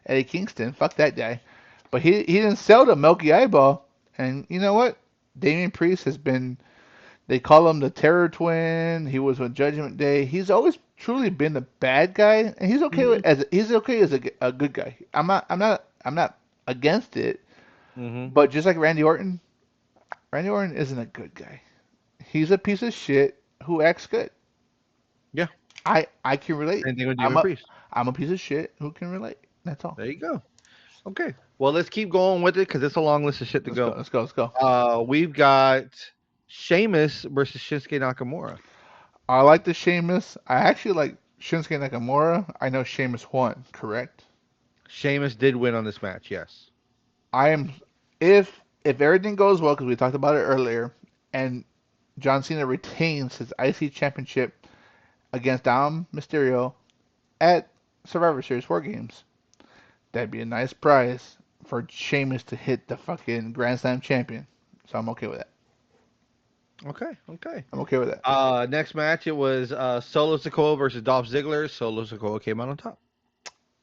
Speaker 2: Eddie Kingston. Fuck that guy. But he didn't sell the milky eyeball. And you know what? Damian Priest has been. They call him the Terror Twin. He was on Judgment Day. He's always truly been the bad guy, and
Speaker 1: Hmm.
Speaker 2: he's okay as a good guy. I'm not against it.
Speaker 1: Hmm.
Speaker 2: But just like Randy Orton isn't a good guy. He's a piece of shit who acts good.
Speaker 1: Yeah.
Speaker 2: I can relate.
Speaker 1: Same thing with
Speaker 2: I'm
Speaker 1: Damian
Speaker 2: a
Speaker 1: Priest.
Speaker 2: I'm a piece of shit who can relate. That's all.
Speaker 1: There you go. Okay. Well, let's keep going with it because it's a long list of shit to
Speaker 2: Let's go.
Speaker 1: go.
Speaker 2: Let's go. Let's go.
Speaker 1: We've got Sheamus versus Shinsuke Nakamura.
Speaker 2: I like the Sheamus. I actually like Shinsuke Nakamura. I know Sheamus won, correct?
Speaker 1: Sheamus did win on this match, yes.
Speaker 2: I am if everything goes well because we talked about it earlier, and John Cena retains his IC championship against Dom Mysterio at Survivor Series 4 games. That'd be a nice prize for Sheamus to hit the fucking Grand Slam champion. So I'm okay with that.
Speaker 1: Okay, okay.
Speaker 2: I'm okay with that.
Speaker 1: Next match it was Solo Sikoa versus Dolph Ziggler. Solo Sikoa came out on top.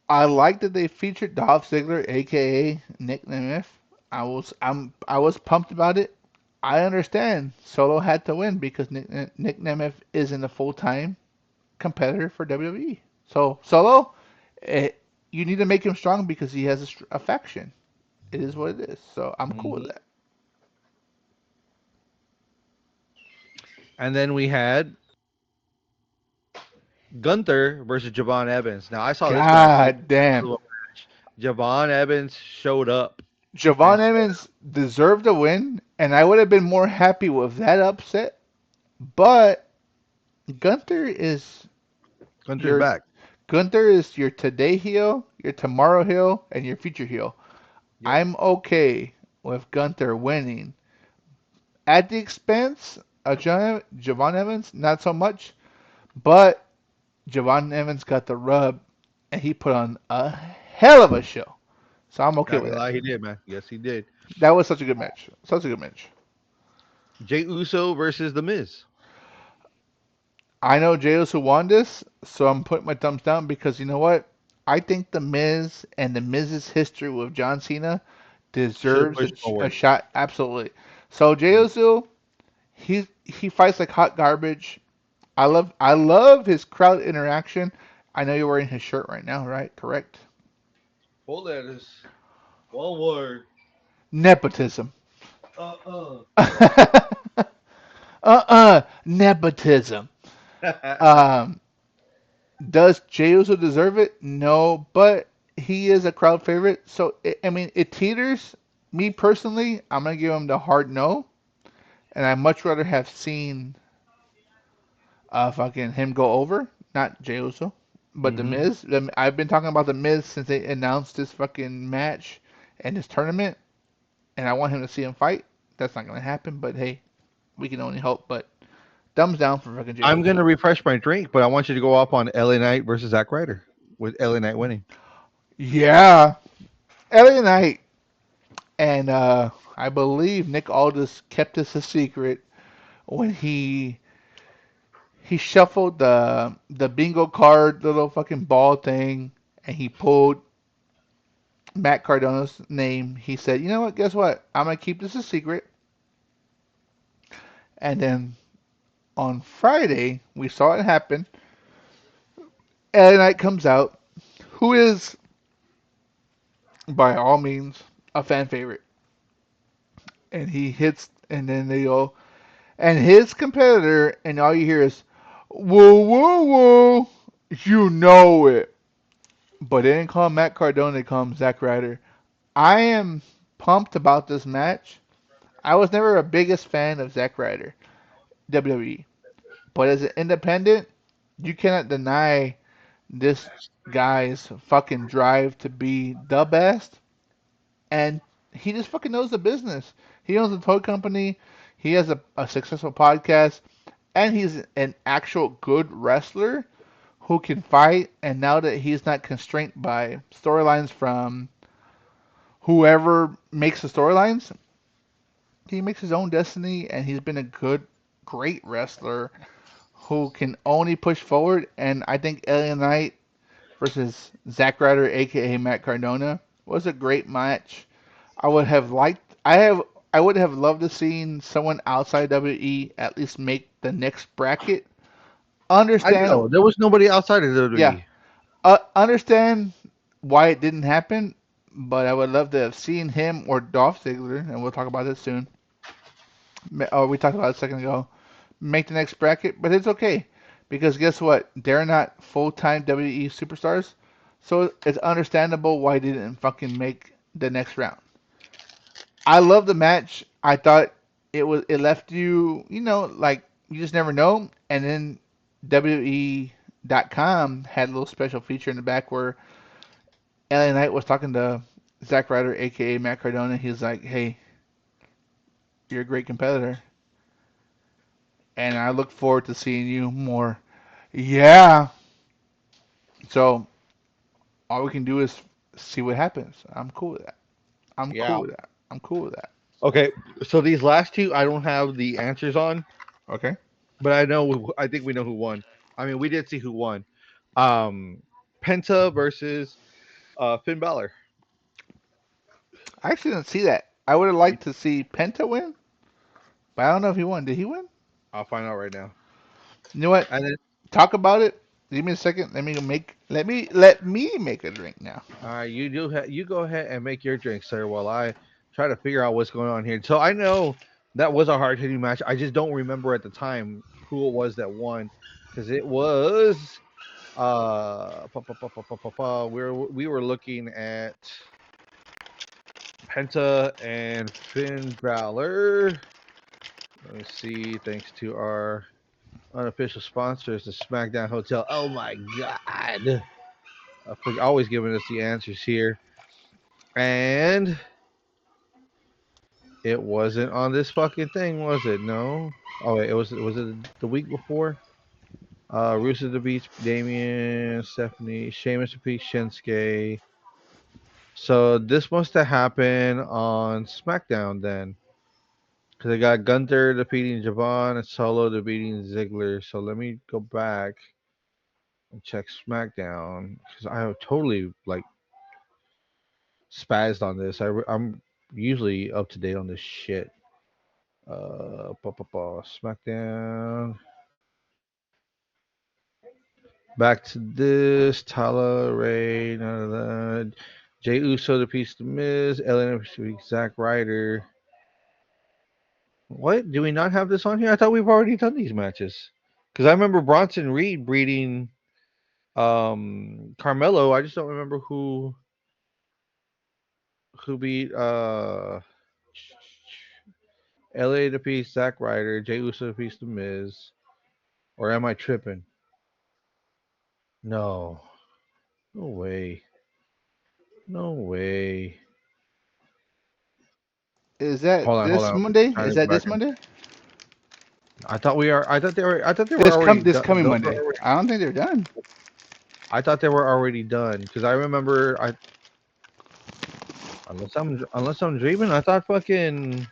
Speaker 2: I like that they featured Dolph Ziggler, aka Nick Nemeth. I was pumped about it. I understand Solo had to win because Nick Nemeth isn't a full time competitor for WWE. So Solo, eh, you need to make him strong because he has a faction. It is what it is. So I'm cool with
Speaker 1: Hmm.
Speaker 2: that.
Speaker 1: And then we had Gunther versus Javon Evans. Now I saw this match. This
Speaker 2: God
Speaker 1: was a
Speaker 2: damn.
Speaker 1: hell of a match. Javon Evans showed up
Speaker 2: Javon
Speaker 1: and
Speaker 2: Evans deserved a win, and I would have been more happy with that upset. But Gunther is
Speaker 1: Gunther's
Speaker 2: your
Speaker 1: back.
Speaker 2: Gunther is your today heel, your tomorrow heel, and your future heel.
Speaker 1: Yep.
Speaker 2: I'm okay with Gunther winning at the expense of Javon Evans, not so much. But Javon Evans got the rub, and he put on a hell of a show. So I'm okay
Speaker 1: Not
Speaker 2: with
Speaker 1: gonna
Speaker 2: that.
Speaker 1: lie, he did, man. Yes, he did.
Speaker 2: That was such a good match. Such a good match.
Speaker 1: Jay Uso versus The Miz.
Speaker 2: I know Jey Uso won this, so I'm putting my thumbs down because you know what? I think The Miz and The Miz's history with John Cena
Speaker 1: Should
Speaker 2: deserves
Speaker 1: push
Speaker 2: a
Speaker 1: forward.
Speaker 2: shot. Absolutely. So Jey Uso, he fights like hot garbage. I love his crowd interaction. I know you're wearing his shirt right now, right? Correct.
Speaker 1: Four letters. One word.
Speaker 2: Nepotism.
Speaker 1: Uh
Speaker 2: Nepotism.
Speaker 1: uh.
Speaker 2: Um, does Jey Uso deserve it? No, but he is a crowd favorite. So I mean, it teeters. Me personally, I'm gonna give him the hard no, and I much rather have seen fucking him go over, not Jey Uso, but the
Speaker 1: Hmm.
Speaker 2: Miz. I've been talking about the Miz since they announced this fucking match and this tournament, and I want him to see him fight. That's not gonna happen, but hey, we can only hope. But thumbs down for fucking Jey
Speaker 1: I'm
Speaker 2: Uso.
Speaker 1: gonna refresh my drink, but I want you to go up on LA Knight versus Zack Ryder with LA Knight winning.
Speaker 2: Yeah, LA Knight and I believe Nick Aldis kept this a secret when he shuffled the bingo card little fucking ball thing and he pulled Matt Cardona's name. He said, "You know what? Guess what? I'm gonna keep this a secret." And then on Friday, we saw it happen. LA Knight comes out. who is by all means a fan favorite, and he hits, and then they go, and his competitor, and all you hear is, whoa, whoa, whoa, you know it. But they didn't call him Matt Cardona, they call him Zack Ryder. I am pumped about this match. I was never a biggest fan of Zack Ryder, WWE. But as an independent, you cannot deny this guy's fucking drive to be the best. And he just fucking knows the business. He owns a toy company. He has a successful podcast. And he's an actual good wrestler who can fight. And now that he's not constrained by storylines from whoever makes the storylines, he makes his own destiny. And he's been a good, great wrestler who can only push forward. And I think Alien Knight versus Zack Ryder, aka Matt Cardona, was a great match. I would have liked. I would have loved to seen someone outside WWE at least make the next bracket.
Speaker 1: I
Speaker 2: Understand?
Speaker 1: know there was nobody outside of
Speaker 2: Yeah.
Speaker 1: WWE.
Speaker 2: Understand why it didn't happen, but I would love to have seen him or Dolph Ziggler, and we'll talk about this soon. Or we talked about it a second ago. Make the next bracket, but it's okay because guess what? They're not full-time WWE superstars, so it's understandable why they didn't fucking make the next round. I love the match. I thought it left you, like you just never know. And then WWE.com had a little special feature in the back where LA Knight was talking to Zack Ryder, aka Matt Cardona. He's like, "Hey, you're a great competitor, and I look forward to seeing you more." Yeah. So all we can do is see what happens. I'm cool with that. I'm cool
Speaker 1: Yeah.
Speaker 2: with that. I'm cool with that.
Speaker 1: Okay. So these last two, I don't have the answers on,
Speaker 2: Okay.
Speaker 1: but I know. I think we know who won. I mean, we did see who won. Um, Penta versus Finn Balor.
Speaker 2: I actually didn't see that. I would have liked to see Penta win, but I don't know if he won. Did he win?
Speaker 1: I'll find out right now.
Speaker 2: You know what?
Speaker 1: And then,
Speaker 2: Talk about it. Give me a second. Let me make a drink now.
Speaker 1: you go ahead and make your drink, sir, while I try to figure out what's going on here. So I know that was a hard hitting match. I just don't remember at the time who it was that won, because it was we were looking at Penta and Finn Balor. Let me see. Thanks to our unofficial sponsors, the SmackDown Hotel. Oh my God, for always giving us the answers here. And it wasn't on this fucking thing, was it? No. Oh wait, was it the week before? Russo the Beach, Damien, Stephanie, Sheamus defeats Shinsuke. So this must have happened on SmackDown then. Because I got Gunther defeating Javon and Solo defeating Ziggler. So let me go back and check SmackDown. Because I have totally like spazzed on this. I'm usually up to date on this shit. SmackDown. Back to this. Tala, Ray, none of that. Jay Uso defeats The Miz. Ellen defeats Zack Ryder. What? Do we not have this on here? I thought we've already done these matches. Because I remember Bronson Reed beating Carmelo. I just don't remember who beat LA defeats Zack Ryder. Jay Uso defeats The Miz. Or am I tripping? No. No way. No way.
Speaker 2: Is that
Speaker 1: Hold
Speaker 2: this
Speaker 1: on. I'm
Speaker 2: Monday?
Speaker 1: trying
Speaker 2: Is
Speaker 1: to go
Speaker 2: that
Speaker 1: back
Speaker 2: this
Speaker 1: and
Speaker 2: Monday?
Speaker 1: I thought we are. I thought they were. I thought they were already
Speaker 2: This
Speaker 1: done.
Speaker 2: coming
Speaker 1: Those were
Speaker 2: Monday.
Speaker 1: already,
Speaker 2: I don't think they're done.
Speaker 1: I thought they were already done because I remember. Unless I'm dreaming. I thought fucking.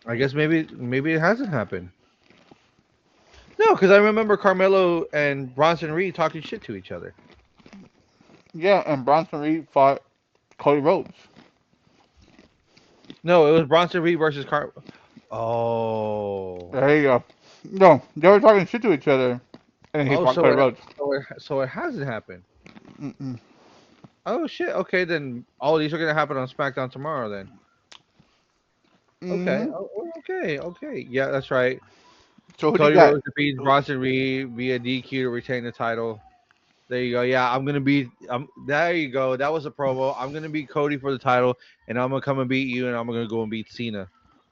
Speaker 1: I guess maybe it hasn't happened. No, because I remember Carmelo and Bronson Reed talking shit to each other.
Speaker 2: Yeah, and Bronson Reed fought Cody Rhodes.
Speaker 1: No, it was Bronson Reed versus Car. Oh,
Speaker 2: There you go. No, they were talking shit to each other, and he
Speaker 1: Oh,
Speaker 2: fought Cody Rhodes.
Speaker 1: so it hasn't happened.
Speaker 2: Mm-mm.
Speaker 1: Oh shit. Okay, then all these are gonna happen on SmackDown tomorrow. Then. Okay.
Speaker 2: Mm-hmm.
Speaker 1: Okay. Yeah, that's right.
Speaker 2: So who do you
Speaker 1: Cody
Speaker 2: got?
Speaker 1: Rhodes defeats Bronson Reed via DQ to retain the title. There you go. Yeah, I'm gonna beat. There you go. That was a promo. I'm gonna beat Cody for the title, and I'm gonna come and beat you, and I'm gonna go and beat Cena.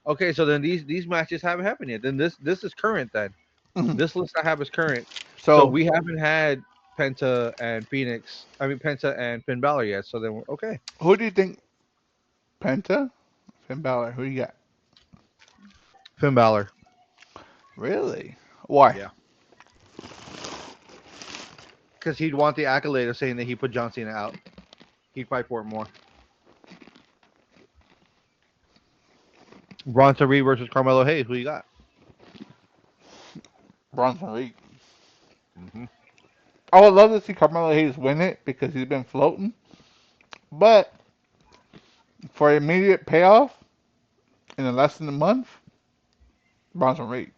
Speaker 1: Okay, so then these matches haven't happened yet. Then this is current. Then
Speaker 2: Mhm.
Speaker 1: this list I have is current. So
Speaker 2: So
Speaker 1: we haven't had Penta and Phoenix. I mean Penta and Finn Balor yet. So then okay,
Speaker 2: who do you think? Penta? Finn Balor. Who you got?
Speaker 1: Finn Balor.
Speaker 2: Really? Why?
Speaker 1: Yeah, because he'd want the accolade of saying that he put John Cena out. He'd fight for it more. Bronson Reed versus Carmelo Hayes. Who you got?
Speaker 2: Bronson Reed.
Speaker 1: Hmm.
Speaker 2: I would love to see Carmelo Hayes win it because he's been floating. But for immediate payoff in less than a month, Bronson Reed.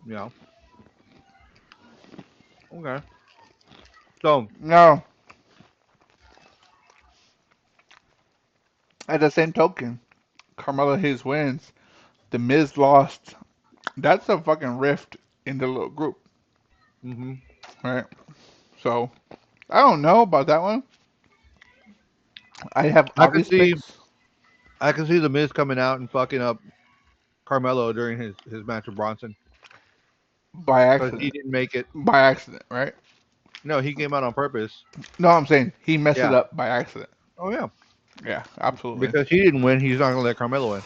Speaker 1: Yeah. Okay. So
Speaker 2: Now, at the same token, Carmelo Hayes wins. The Miz lost. That's a fucking rift in the little group,
Speaker 1: hmm
Speaker 2: right? So I don't know about that one. I have
Speaker 1: I could
Speaker 2: obvious
Speaker 1: see
Speaker 2: picks
Speaker 1: I could see the Miz coming out and fucking up Carmelo during his match with Bronson
Speaker 2: by
Speaker 1: because he
Speaker 2: accident.
Speaker 1: didn't make it.
Speaker 2: By accident, right?
Speaker 1: No, he came out on purpose.
Speaker 2: No, I'm saying he messed it
Speaker 1: Yeah.
Speaker 2: up by accident.
Speaker 1: Oh yeah.
Speaker 2: Yeah, absolutely.
Speaker 1: Because he didn't win, he's not gonna let Carmelo win.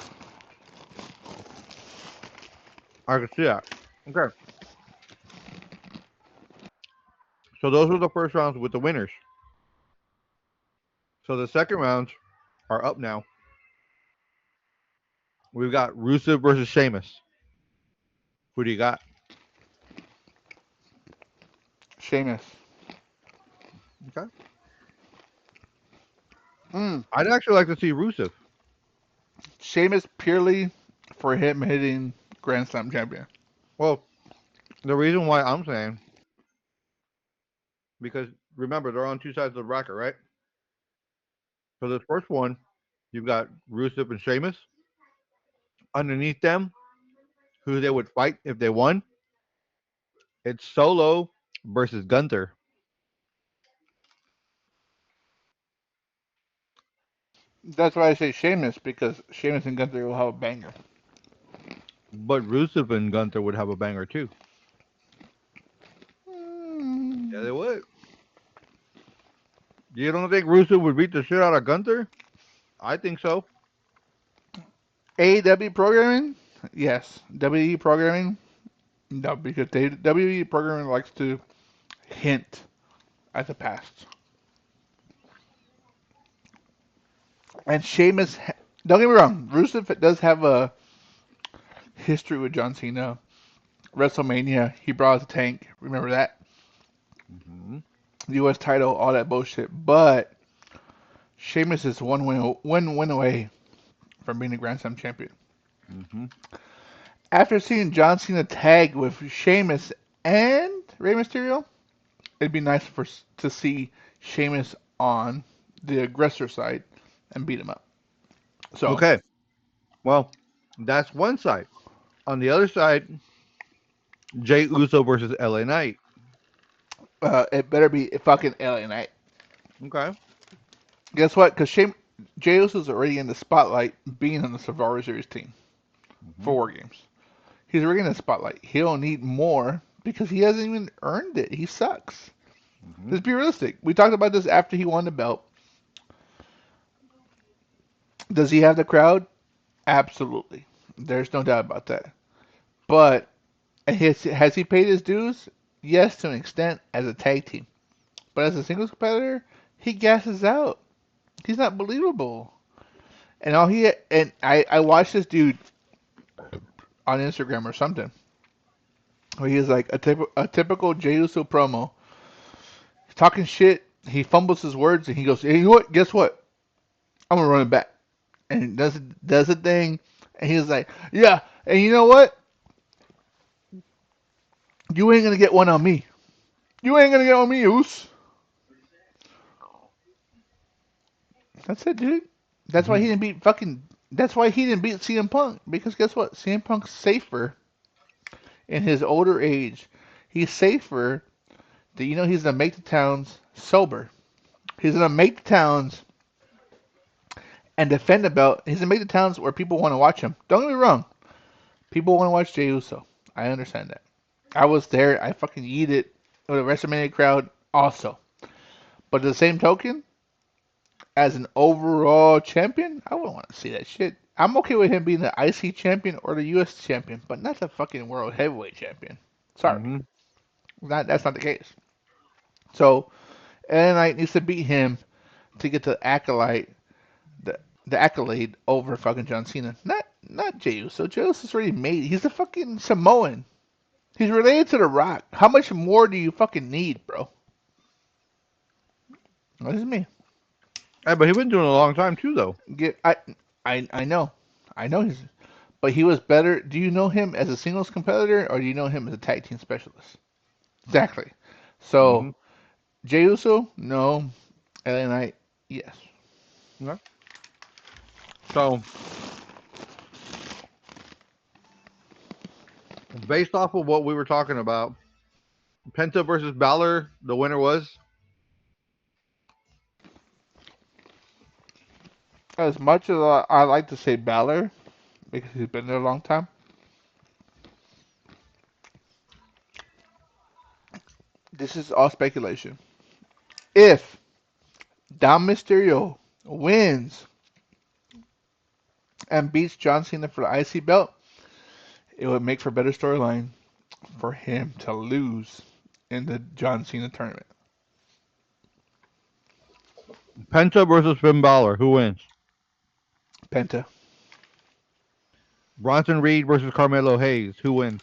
Speaker 1: I could see that. Okay. So those were the first rounds with the winners. So the second rounds are up now. We've got Rusev versus Sheamus. Who do you got?
Speaker 2: Sheamus.
Speaker 1: Okay.
Speaker 2: Mm.
Speaker 1: I'd actually like to see Rusev.
Speaker 2: Sheamus purely for him hitting Grand Slam champion.
Speaker 1: Well, the reason why I'm saying because remember they're on two sides of the bracket, right? So this first one, you've got Rusev and Sheamus. Underneath them, who they would fight if they won, it's Solo versus Gunther.
Speaker 2: That's why I say Sheamus because Sheamus and Gunther will have a banger.
Speaker 1: But Rusev and Gunther would have a banger too. Yeah,
Speaker 2: Mm.
Speaker 1: they would. You don't think Rusev would beat the shit out of Gunther? I think so.
Speaker 2: AEW programming? Yes. WWE programming? No, because WWE programming likes to hint at the past. And Sheamus, don't get me wrong, Rusev does have a history with John Cena. WrestleMania, he brought out the tank. Remember that?
Speaker 1: Hmm.
Speaker 2: U.S. title, all that bullshit. But Sheamus is one win away from being a Grand Slam champion.
Speaker 1: Hmm.
Speaker 2: After seeing John Cena tag with Sheamus and Rey Mysterio, it'd be nice to see Sheamus on the aggressor side and beat him up. So
Speaker 1: Okay. Well, that's one side. On the other side, Jay Uso versus LA Knight.
Speaker 2: it better be fucking LA Knight.
Speaker 1: Okay.
Speaker 2: Guess what? Because Jey Uso's already in the spotlight being on the Survivor Series team
Speaker 1: Hmm.
Speaker 2: for War Games. He's already in the spotlight. He don't need more because he hasn't even earned it. He sucks.
Speaker 1: Hmm.
Speaker 2: Let's be realistic. We talked about this after he won the belt. Does he have the crowd? Absolutely. There's no doubt about that. But has he paid his dues? Yes, to an extent as a tag team. But as a singles competitor, he gasses out. He's not believable. And all he and I watched this dude on Instagram or something where he is like a typical Jey Uso promo. He's talking shit. He fumbles his words and he goes, "Hey, you know what? Guess what? I'm gonna run it back." And he does a thing. And he's like, "Yeah." And you know what? You ain't gonna get one on me. You ain't gonna get on me, Oos. That's it, dude. That's why he
Speaker 1: Mhm.
Speaker 2: didn't beat fucking. That's why he didn't beat CM Punk because guess what? CM Punk's safer in his older age. He's safer. That you know he's gonna make the towns sober. He's gonna make the towns and defend the belt. He's gonna make the towns where people want to watch him. Don't get me wrong. People want to watch Jey Uso. I understand that. I was there. I fucking eat it with a WrestleMania crowd also. But at the same token, as an overall champion, I wouldn't want to see that shit. I'm okay with him being the IC champion or the US champion, but not the fucking world heavyweight champion. Sorry,
Speaker 1: Mhm.
Speaker 2: that's not the case. So LA Knight needs to beat him to get the the accolade over fucking John Cena. Not Jey Uso. Jey Uso's already made. He's a fucking Samoan. He's related to The Rock. How much more do you fucking need, bro? This is me.
Speaker 1: Hey, but he's been doing it a long time too, though.
Speaker 2: Get I know. I know he's but he was better. Do you know him as a singles competitor or do you know him as a tag team specialist? Exactly. So,
Speaker 1: Mhm.
Speaker 2: Jey Uso? No. LA Knight? Yes.
Speaker 1: Okay. So, based off of what we were talking about, Penta versus Balor, the winner was
Speaker 2: As much as I like to say Balor because he's been there a long time, this is all speculation. If Dom Mysterio wins and beats John Cena for the IC belt, it would make for better storyline for him to lose in the John Cena tournament.
Speaker 1: Penta versus Finn Balor. Who wins?
Speaker 2: Penta.
Speaker 1: Bronson Reed versus Carmelo Hayes. Who wins?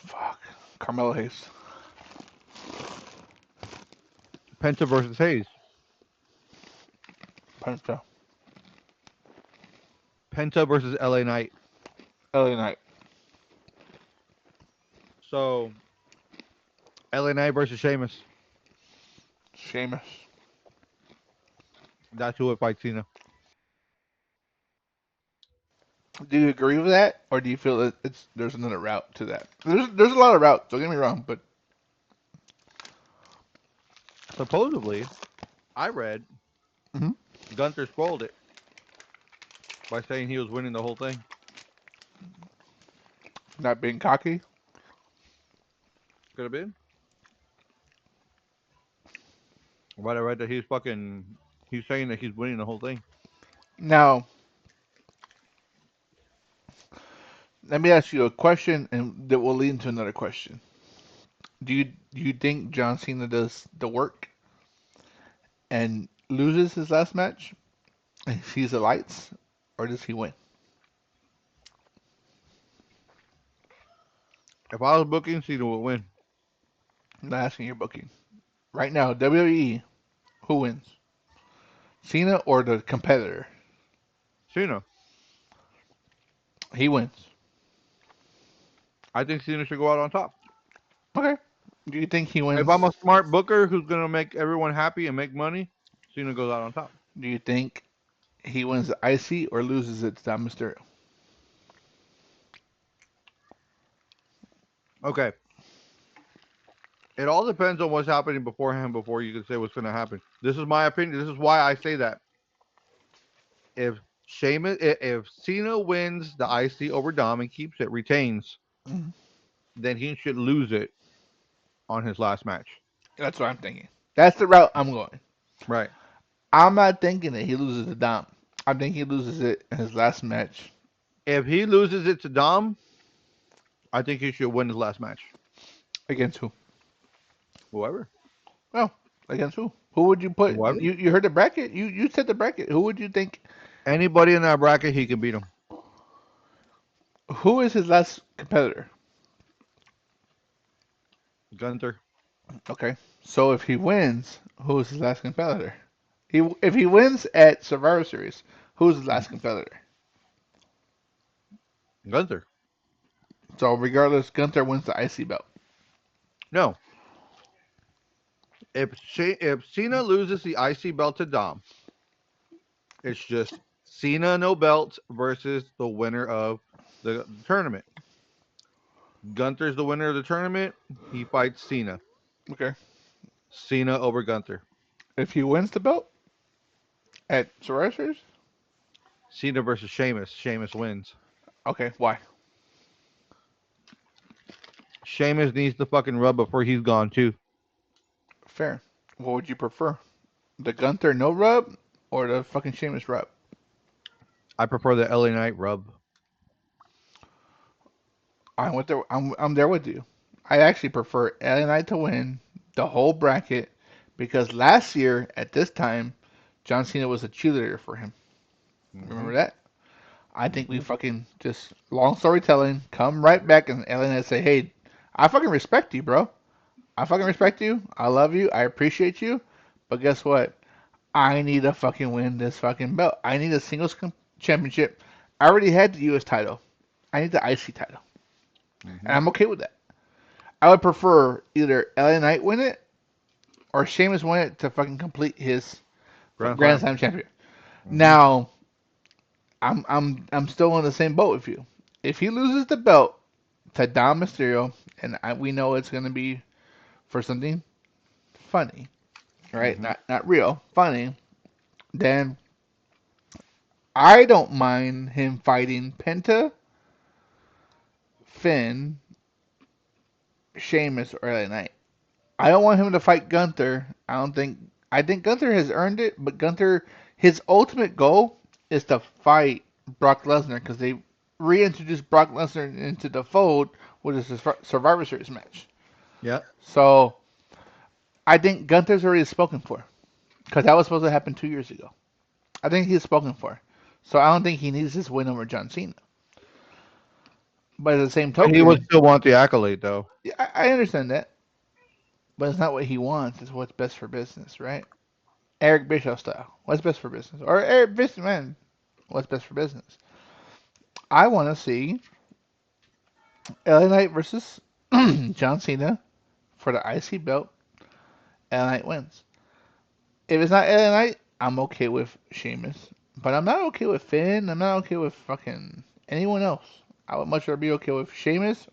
Speaker 2: Fuck. Carmelo Hayes.
Speaker 1: Penta versus Hayes.
Speaker 2: Penta.
Speaker 1: Penta versus LA Knight.
Speaker 2: LA Knight.
Speaker 1: So, LA Knight versus Sheamus.
Speaker 2: Sheamus.
Speaker 1: That's who would fight Cena.
Speaker 2: Do you agree with that, or do you feel that it's there's another route to that? There's a lot of routes. Don't get me wrong, but
Speaker 1: Supposedly, I read
Speaker 2: mhm,
Speaker 1: Gunther spoiled it by saying he was winning the whole thing.
Speaker 2: not being cocky.
Speaker 1: Could have been. But I read that he's saying that he's winning the whole thing.
Speaker 2: Now, let me ask you a question, and that will lead into another question. Do you think John Cena does the work and loses his last match and sees the lights, or does he win?
Speaker 1: If I was booking, Cena would win.
Speaker 2: I'm not asking your booking right now. WWE, who wins? Cena or the competitor?
Speaker 1: Cena.
Speaker 2: He wins.
Speaker 1: I think Cena should go out on top.
Speaker 2: Okay. Do you think he
Speaker 1: If
Speaker 2: wins?
Speaker 1: I'm a smart booker who's gonna make everyone happy and make money, Cena goes out on top.
Speaker 2: Do you think he wins the IC or loses it to Dom Mysterio?
Speaker 1: Okay. It all depends on what's happening beforehand before you can say what's gonna happen. This is my opinion. This is why I say that. If Cena wins the IC over Dom and keeps it, retains,
Speaker 2: Mhm.
Speaker 1: then he should lose it on his last match.
Speaker 2: That's what I'm thinking. That's the route I'm going.
Speaker 1: Right.
Speaker 2: I'm not thinking that he loses to Dom. I think he loses it in his last match
Speaker 1: If he loses it to Dom, I think he should win his last match.
Speaker 2: against who?
Speaker 1: Whoever.
Speaker 2: Well, against who? Who would you put?
Speaker 1: Whoever.
Speaker 2: You heard the bracket? You said the bracket. Who would you think?
Speaker 1: Anybody in that bracket, he can beat him.
Speaker 2: Who is his last competitor?
Speaker 1: Gunther.
Speaker 2: Okay. So if he wins, who is his last competitor? If he wins at Survivor Series, who's his last competitor?
Speaker 1: Gunther.
Speaker 2: So regardless, Gunther wins the IC belt.
Speaker 1: No, if Cena loses the IC belt to Dom, it's just Cena no belt versus the winner of the tournament. Gunther's the winner of the tournament. He fights Cena.
Speaker 2: Okay.
Speaker 1: Cena over Gunther.
Speaker 2: If he wins the belt at Survivor Series,
Speaker 1: Cena versus Sheamus. Sheamus wins.
Speaker 2: okay, why?
Speaker 1: Sheamus needs the fucking rub before he's gone too.
Speaker 2: Fair. What would you prefer? The Gunther no rub or the fucking Sheamus rub?
Speaker 1: I prefer the LA Knight rub.
Speaker 2: I'm there with you. I actually prefer LA Knight to win the whole bracket because last year at this time, John Cena was a cheerleader for him.
Speaker 1: Hmm.
Speaker 2: Remember that? I think we
Speaker 1: Hmm.
Speaker 2: fucking just long storytelling, come right back and LA Knight say, hey, I fucking respect you, bro. I fucking respect you. I love you. I appreciate you. But guess what? I need to fucking win this fucking belt. I need a championship. I already had the US title. I need the IC title. And
Speaker 1: Hmm.
Speaker 2: I'm okay with that. I would prefer either LA Knight win it or Sheamus win it to fucking complete his
Speaker 1: Grand
Speaker 2: Grand
Speaker 1: Slam.
Speaker 2: Slam champion.
Speaker 1: Hmm.
Speaker 2: Now, I'm still in the same boat with you. If he loses the belt to Dom Mysterio, and we know it's gonna be for something funny, right?
Speaker 1: Hmm.
Speaker 2: Not real, funny. Then I don't mind him fighting Penta, Finn, Sheamus, or LA Knight. I don't want him to fight Gunther. I don't think. I think Gunther has earned it, but Gunther, his ultimate goal is to fight Brock Lesnar because they reintroduced Brock Lesnar into the fold with his Survivor Series match.
Speaker 1: Yeah.
Speaker 2: So I think Gunther's already spoken for because that was supposed to happen 2 years ago. I think he's spoken for. So I don't think he needs this win over John Cena. But at the same
Speaker 1: But he would
Speaker 2: token,
Speaker 1: still want the accolade though.
Speaker 2: yeah, I understand that. But it's not what he wants. It's what's best for business, right? Eric Bischoff style. What's best for business? Or Eric Bischoff, man. What's best for business? I want to see LA Knight versus John Cena for the IC belt. LA Knight wins. If it's not LA Knight, I'm okay with Sheamus. But I'm not okay with Finn. I'm not okay with fucking anyone else. I would much rather be okay with Sheamus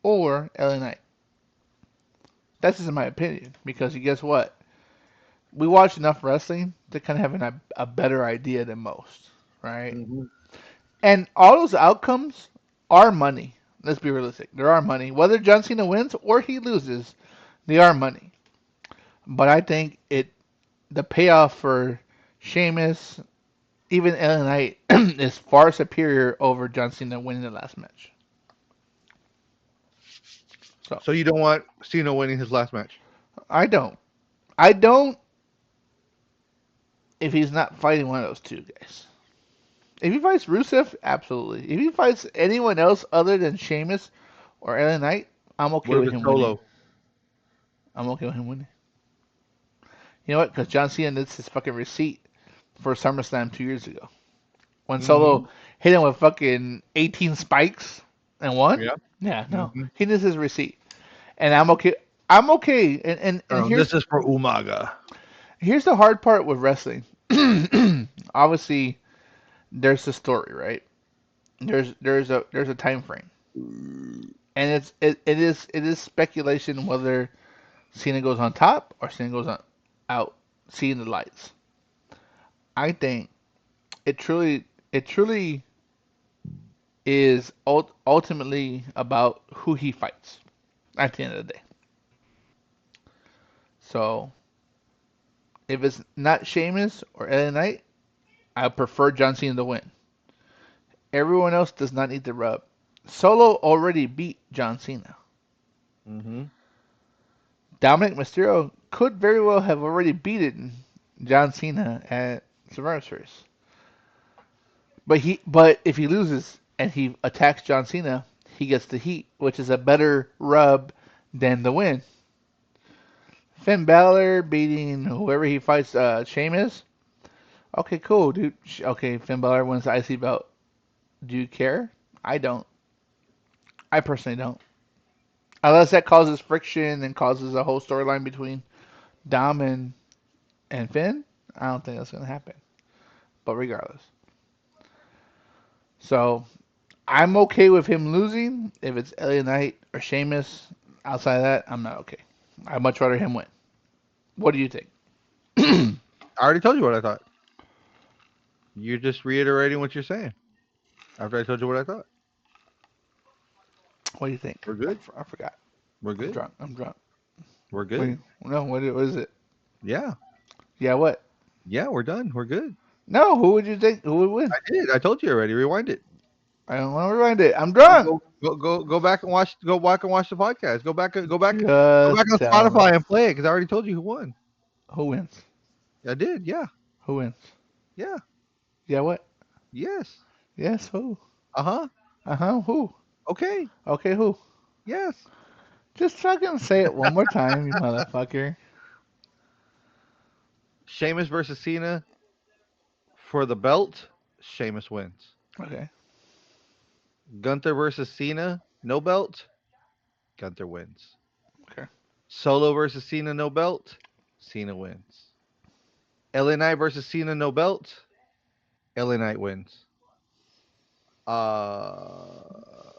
Speaker 2: or LA Knight. That's just my opinion. Because guess what? We watch enough wrestling to kind of have a better idea than most, right?
Speaker 1: Hmm.
Speaker 2: And all those outcomes are money. Let's be realistic. There are money. Whether John Cena wins or he loses, they are money. But I think the payoff for Sheamus, even LA Knight, is far superior over John Cena winning the last match. So
Speaker 1: So you don't want Cena winning his last match.
Speaker 2: I don't. I don't if he's not fighting one of those two guys. If he fights Rusev, absolutely. If he fights anyone else other than Sheamus or LA Knight, I'm okay
Speaker 1: What if
Speaker 2: with
Speaker 1: it's
Speaker 2: him winning.
Speaker 1: Solo?
Speaker 2: I'm okay with him winning. You know what? Because John Cena needs his fucking receipt for SummerSlam 2 years ago when
Speaker 1: Hmm.
Speaker 2: Solo hit him with fucking 18 spikes and won.
Speaker 1: Yeah.
Speaker 2: Yeah, no,
Speaker 1: Hmm.
Speaker 2: he needs his receipt, and I'm okay. I'm okay. And
Speaker 1: This is for Umaga.
Speaker 2: here's the hard part with wrestling. Obviously, there's the story, right? There's a time frame, and it is speculation whether Cena goes on top or Cena goes on out, seeing the lights. I think it truly is ultimately about who he fights at the end of the day. So if it's not Sheamus or LA Knight, I prefer John Cena to win. Everyone else does not need the rub. Solo already beat John Cena.
Speaker 1: Hmm.
Speaker 2: Dominic Mysterio could very well have already beaten John Cena at Survivor Series. But if he loses and he attacks John Cena, he gets the heat, which is a better rub than the win. Finn Balor beating whoever he fights, Sheamus. Okay, cool, dude. Okay, Finn Balor wins the IC belt. Do you care? I don't. I personally don't. Unless that causes friction and causes a whole storyline between Dom and Finn, I don't think that's gonna happen. But regardless, so I'm okay with him losing if it's LA Knight or Sheamus. Outside of that, I'm not okay. I'd much rather him win. What do you think?
Speaker 1: I already told you what I thought. You're just reiterating what you're saying after I told you what I thought.
Speaker 2: What do you think?
Speaker 1: We're good.
Speaker 2: I forgot.
Speaker 1: We're
Speaker 2: I'm
Speaker 1: good.
Speaker 2: drunk. I'm drunk.
Speaker 1: We're
Speaker 2: Wait,
Speaker 1: good.
Speaker 2: no, what is it?
Speaker 1: Yeah.
Speaker 2: Yeah, what?
Speaker 1: Yeah, we're done. We're good.
Speaker 2: No, who would you think? Who would win?
Speaker 1: I did. I told you already. Rewind it.
Speaker 2: I don't want to rewind it. I'm
Speaker 1: Go
Speaker 2: drunk.
Speaker 1: go go back and watch. Go back and watch the podcast. Go back
Speaker 2: Just
Speaker 1: on
Speaker 2: tell
Speaker 1: Spotify
Speaker 2: us
Speaker 1: and play it because I already told you who won.
Speaker 2: who wins.
Speaker 1: I did. Yeah.
Speaker 2: Who wins?
Speaker 1: Yeah.
Speaker 2: Yeah, what?
Speaker 1: Yes.
Speaker 2: Yes, who?
Speaker 1: Uh huh.
Speaker 2: Uh huh, who?
Speaker 1: Okay.
Speaker 2: Okay, who?
Speaker 1: Yes.
Speaker 2: Just fucking say it one more time, you motherfucker.
Speaker 1: Sheamus versus Cena for the belt. Sheamus wins.
Speaker 2: Okay,
Speaker 1: Gunther versus Cena. No belt. Gunther wins.
Speaker 2: okay.
Speaker 1: Solo versus Cena. No belt. Cena wins. LA Knight versus Cena. No belt. LA Knight wins. Uh,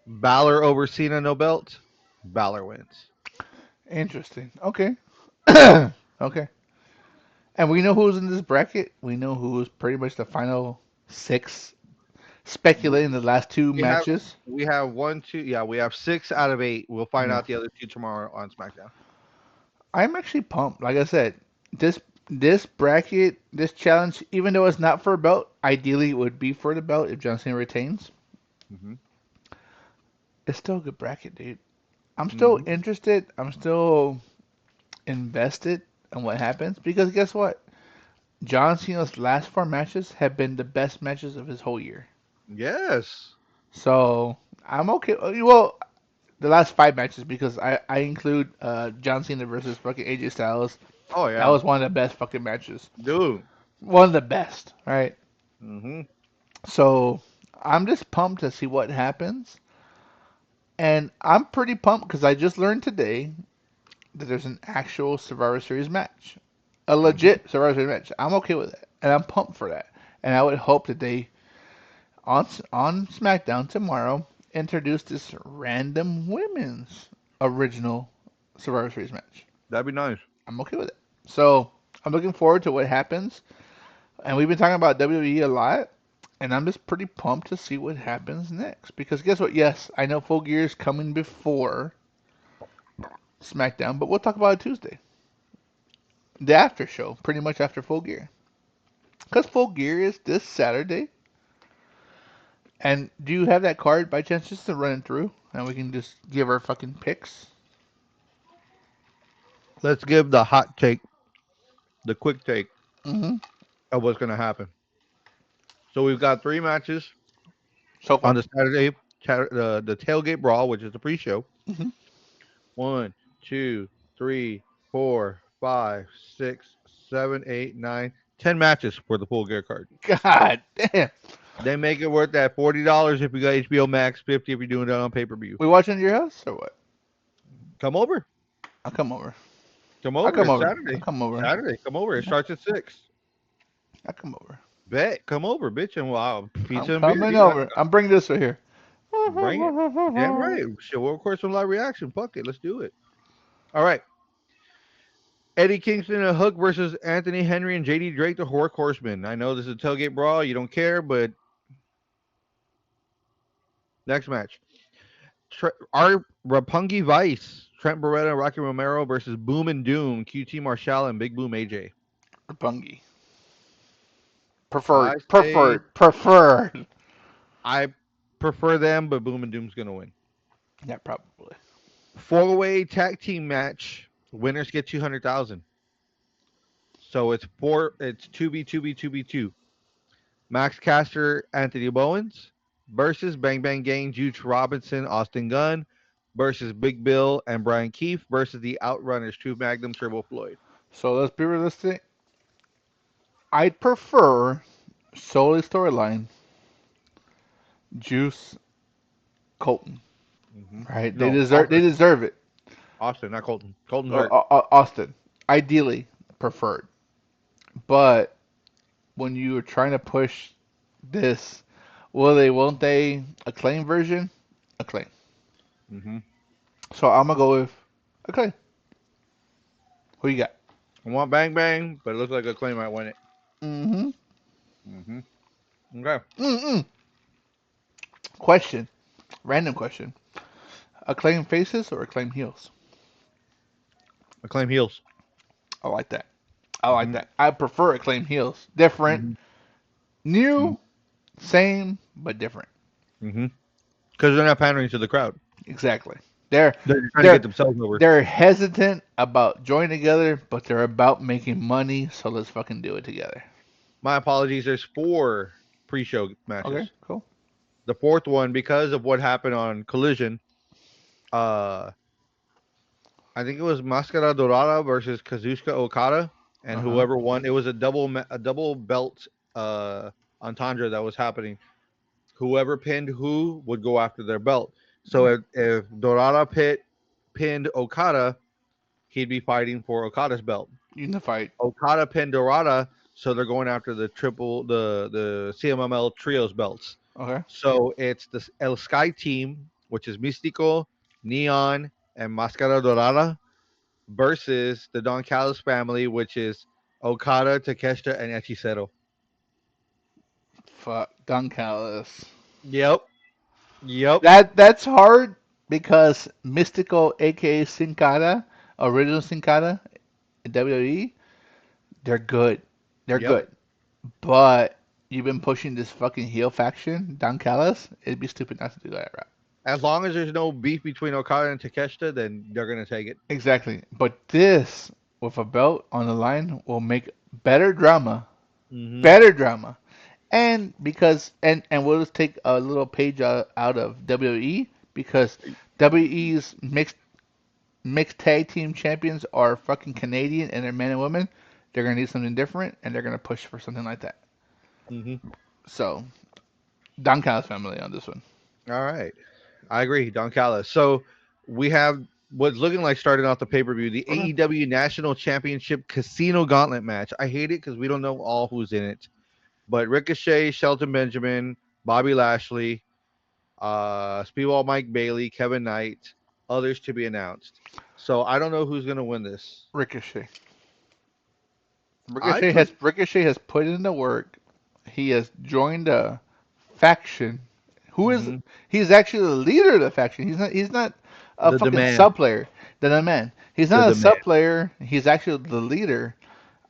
Speaker 1: Balor over Cena. No belt. Balor wins.
Speaker 2: Interesting. Okay. Okay. And we know who's in this bracket. We know who's pretty much the final six, speculating the last two
Speaker 1: We have
Speaker 2: matches.
Speaker 1: we have one, two. Yeah, we have 6 out of 8. We'll find
Speaker 2: Yeah.
Speaker 1: out the other two tomorrow on SmackDown.
Speaker 2: I'm actually pumped. Like I said, this bracket, this challenge, even though it's not for a belt, ideally it would be for the belt if John Cena retains.
Speaker 1: Hmm.
Speaker 2: It's still a good bracket, dude. I'm still
Speaker 1: Hmm.
Speaker 2: interested. I'm still invested in what happens because guess what? John Cena's last four matches have been the best matches of his whole year.
Speaker 1: Yes.
Speaker 2: So I'm okay. Well, the last five matches because I include John Cena versus fucking AJ Styles.
Speaker 1: Oh
Speaker 2: That
Speaker 1: yeah,
Speaker 2: was one of the best fucking matches.
Speaker 1: dude.
Speaker 2: One of the best, right?
Speaker 1: Hmm.
Speaker 2: So I'm just pumped to see what happens. And I'm pretty pumped because I just learned today that there's an actual Survivor Series match. A
Speaker 1: Hmm.
Speaker 2: legit Survivor Series match. I'm okay with it. And I'm pumped for that. And I would hope that they, on SmackDown tomorrow, introduce this random women's original Survivor Series match.
Speaker 1: That'd be nice.
Speaker 2: I'm okay with it. So I'm looking forward to what happens. And we've been talking about WWE a lot. And I'm just pretty pumped to see what happens next. Because guess what? Yes, I know Full Gear is coming before SmackDown, but we'll talk about it Tuesday. The after show, pretty much after Full Gear. Because Full Gear is this Saturday. And do you have that card by chance just to run it through? And we can just give our fucking picks?
Speaker 1: Let's give the hot take, the quick take
Speaker 2: Mm-hmm.
Speaker 1: of what's gonna happen. So we've got 3 matches
Speaker 2: So
Speaker 1: on
Speaker 2: far.
Speaker 1: the Saturday, the tailgate brawl, which is the pre-show.
Speaker 2: Mm-hmm.
Speaker 1: One, two, three, four, five, six, seven, 8, 9, 10 matches for the full gear card.
Speaker 2: God damn.
Speaker 1: They make it worth that $40 if you got HBO Max, 50 if you're doing it on pay per view.
Speaker 2: We watching at your house or what?
Speaker 1: Come over,
Speaker 2: I'll come over.
Speaker 1: come
Speaker 2: I'll
Speaker 1: over.
Speaker 2: come
Speaker 1: It's
Speaker 2: over. I'll
Speaker 1: Saturday.
Speaker 2: come over.
Speaker 1: Saturday, come over. It starts at 6.
Speaker 2: I'll come over.
Speaker 1: Bet, come over, bitch, and wow,
Speaker 2: I'm
Speaker 1: pizza and beer.
Speaker 2: coming
Speaker 1: You got
Speaker 2: over. I'm bringing this right here.
Speaker 1: bring it. Damn right. Shit, we'll record some live reaction. Fuck it, let's do it. All right. Eddie Kingston and Hook versus Anthony Henry and JD Drake, the Horror Horseman. I know this is a tailgate brawl. You don't care, but next match. Our Rapungi Vice, Trent Beretta, Rocky Romero versus Boom and Doom, QT Marshall and Big Boom AJ.
Speaker 2: Bungie.
Speaker 1: I
Speaker 2: Preferred.
Speaker 1: say
Speaker 2: Preferred. Preferred.
Speaker 1: I prefer them, but Boom and Doom's gonna win.
Speaker 2: Yeah, probably.
Speaker 1: Four-way tag team match. Winners get 200,000. So it's four. It's 2v2v2v2. Max Caster, Anthony Bowens versus Bang Bang Gang, Juice Robinson, Austin Gunn versus Big Bill and Brian Keefe versus the Outrunners, True Magnum, Turbo Floyd.
Speaker 2: So let's be realistic. I'd prefer solely storyline Juice Colton.
Speaker 1: Hmm.
Speaker 2: right? They
Speaker 1: No,
Speaker 2: deserve they
Speaker 1: Austin.
Speaker 2: deserve it.
Speaker 1: Austin, not Colton. Colton's hurt.
Speaker 2: Austin, ideally preferred, but when you are trying to push this, will they? Won't they? Acclaim version, acclaim.
Speaker 1: Hmm.
Speaker 2: So I'm gonna go with acclaim. Who you got?
Speaker 1: I want Bang Bang, but it looks like Acclaim might win it.
Speaker 2: Mm-hmm.
Speaker 1: Hmm. Okay.
Speaker 2: Mm-mm. Question. Random question. Acclaim faces or acclaim heels?
Speaker 1: Acclaim heels.
Speaker 2: I like that. I like
Speaker 1: Hmm.
Speaker 2: that. I prefer acclaim heels. Different,
Speaker 1: Hmm.
Speaker 2: new, same, but different.
Speaker 1: Hmm. Because they're not pandering to the crowd.
Speaker 2: Exactly. They're
Speaker 1: They're just trying to get
Speaker 2: they're
Speaker 1: themselves over.
Speaker 2: they're hesitant about joining together, but they're about making money. So let's fucking do it together.
Speaker 1: My apologies. There's four pre-show
Speaker 2: Okay,
Speaker 1: matches.
Speaker 2: cool.
Speaker 1: The fourth one, because of what happened on Collision, uh, I think it was Mascara Dorada versus Kazuchika Okada, and
Speaker 2: Uh huh.
Speaker 1: whoever won, it was a double belt entendre that was happening. Whoever pinned who would go after their belt. So if Dorada pinned Okada, he'd be fighting for Okada's belt.
Speaker 2: Unified.
Speaker 1: Okada pinned Dorada, so they're going after the CMML trios belts.
Speaker 2: Okay.
Speaker 1: So it's the El Sky team, which is Místico, Neon, and Mascara Dorada, versus the Don Callis family, which is Okada, Takeshita, and Hechicero.
Speaker 2: Fuck. Don Callis.
Speaker 1: Yep. Yep.
Speaker 2: That's hard because Mystical, aka Sin Cara, original Sin Cara in WWE, they're good. They're
Speaker 1: Yep.
Speaker 2: good. But you've been pushing this fucking heel faction, Don Callis. It'd be stupid not to do that, right?
Speaker 1: As long as there's no beef between Okada and Takeshita, then they're gonna take it.
Speaker 2: Exactly. But this, with a belt on the line, will make better drama.
Speaker 1: Hmm.
Speaker 2: Better drama. And because and we'll just take a little page out of WWE because WWE's mixed tag team champions are fucking Canadian and they're men and women. They're gonna need something different and they're gonna push for something like that.
Speaker 1: Hmm.
Speaker 2: So Don Callis family on this one.
Speaker 1: All right. I agree, Don Callis. So we have what's looking like starting off the pay per view, the
Speaker 2: Okay.
Speaker 1: AEW National Championship Casino Gauntlet match. I hate it because we don't know all who's in it, but Ricochet, Shelton Benjamin, Bobby Lashley, Speedball Mike Bailey, Kevin Knight, others to be announced. So I don't know who's gonna win this.
Speaker 2: Ricochet.
Speaker 1: I put.
Speaker 2: Ricochet has put in the work. He has joined a faction. Who is
Speaker 1: Mhm.
Speaker 2: he's actually the leader of the faction. He's not a
Speaker 1: The
Speaker 2: fucking
Speaker 1: demand,
Speaker 2: sub player. The man. He's
Speaker 1: the
Speaker 2: not a
Speaker 1: demand.
Speaker 2: sub player. He's actually the leader.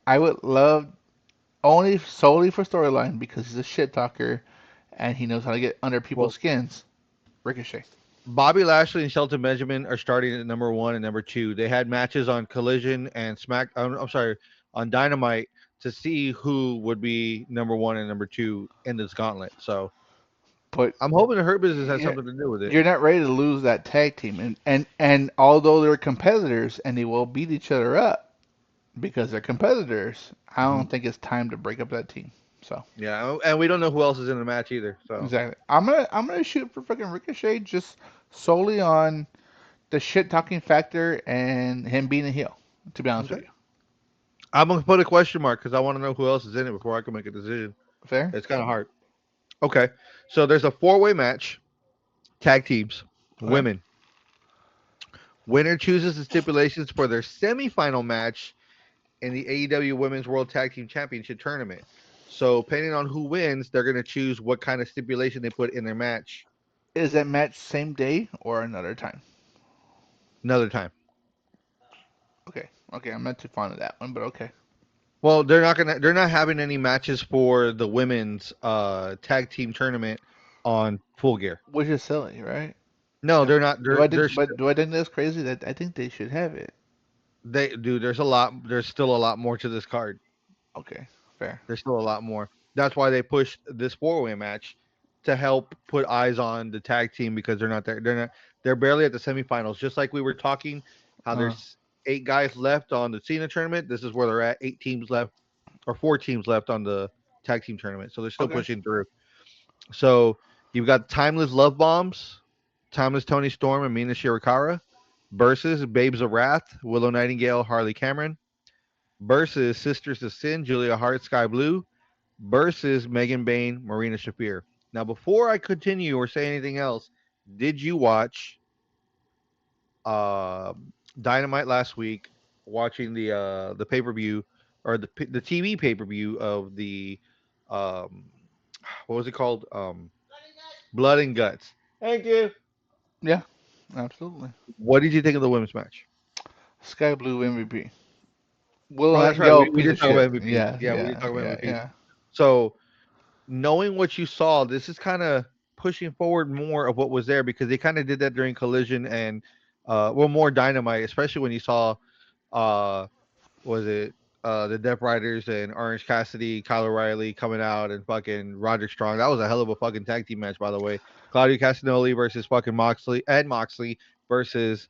Speaker 2: I would love only solely for storyline because he's a shit talker and he knows how to get under people's
Speaker 1: Well,
Speaker 2: skins. Ricochet.
Speaker 1: Bobby Lashley and Shelton Benjamin are starting at number one and number two. They had matches on Collision and Smack. I'm sorry, on Dynamite to see who would be number one and number two in this gauntlet. So
Speaker 2: But
Speaker 1: I'm hoping the Hurt Business has
Speaker 2: y-
Speaker 1: something to do with it.
Speaker 2: you're not ready to lose that tag team and although they're competitors and they will beat each other up because they're competitors, I
Speaker 1: Hmm.
Speaker 2: don't think it's time to break up that team. So
Speaker 1: Yeah, and we don't know who else is in the match either. So
Speaker 2: exactly. I'm gonna shoot for fucking Ricochet just solely on the shit talking factor and him being a heel, to be honest with
Speaker 1: okay,
Speaker 2: you.
Speaker 1: I'm gonna put a question mark because I want to know who else is in it before I can make a decision.
Speaker 2: Fair?
Speaker 1: It's kind of hard. Okay, so there's a four-way match, tag teams,
Speaker 2: Okay.
Speaker 1: women. Winner chooses the stipulations for their semifinal match in the AEW Women's World Tag Team Championship tournament. So, depending on who wins, they're going to choose what kind of stipulation they put in their match
Speaker 2: Is that match same day or another time?
Speaker 1: another time.
Speaker 2: Okay. Okay, I'm not too fond of that one, but okay.
Speaker 1: Well, they're not having any matches for the women's tag team tournament on Full Gear.
Speaker 2: Which is silly, right?
Speaker 1: No, they're not.
Speaker 2: Do I think that's crazy? That I think they should have it.
Speaker 1: They do. There's a lot. There's still a lot more to this card.
Speaker 2: Okay, fair.
Speaker 1: There's still a lot more. That's why they pushed this four-way match to help put eyes on the tag team because they're not there. They're not. They're barely at the semifinals. Just like we were talking, how
Speaker 2: Uh,
Speaker 1: there's eight guys left on the Cena tournament. This is where they're at. Eight teams left, or four teams left on the tag team tournament. So they're still
Speaker 2: okay.
Speaker 1: pushing through. So you've got timeless love bombs, Timeless Tony Storm and Mina Shirakawa versus Babes of Wrath, Willow Nightingale, Harley Cameron versus Sisters of Sin, Julia Hart, Sky Blue versus Megan Bain, Marina Shafir. Now, before I continue or say anything else, did you watch uh, Dynamite last week? Watching the pay per view or the TV pay per view of the um, what was it called? Blood and Guts. Thank you.
Speaker 2: Yeah, absolutely.
Speaker 1: What did you think of the women's match?
Speaker 2: Sky Blue MVP. Willow
Speaker 1: Oh, that's right.
Speaker 2: Nightingale,
Speaker 1: We
Speaker 2: piece
Speaker 1: did
Speaker 2: of
Speaker 1: talk about
Speaker 2: shit.
Speaker 1: MVPs.
Speaker 2: Yeah,
Speaker 1: Yeah, we did
Speaker 2: yeah,
Speaker 1: talk about
Speaker 2: yeah,
Speaker 1: MVPs.
Speaker 2: yeah.
Speaker 1: So knowing what you saw, this is kind of pushing forward more of what was there because they kind of did that during Collision and well more Dynamite, especially when you saw uh was it the Death Riders and Orange Cassidy, Kyle O'Reilly coming out and fucking Roderick Strong. That was a hell of a fucking tag team match, by the way. Claudio Castagnoli versus fucking Moxley versus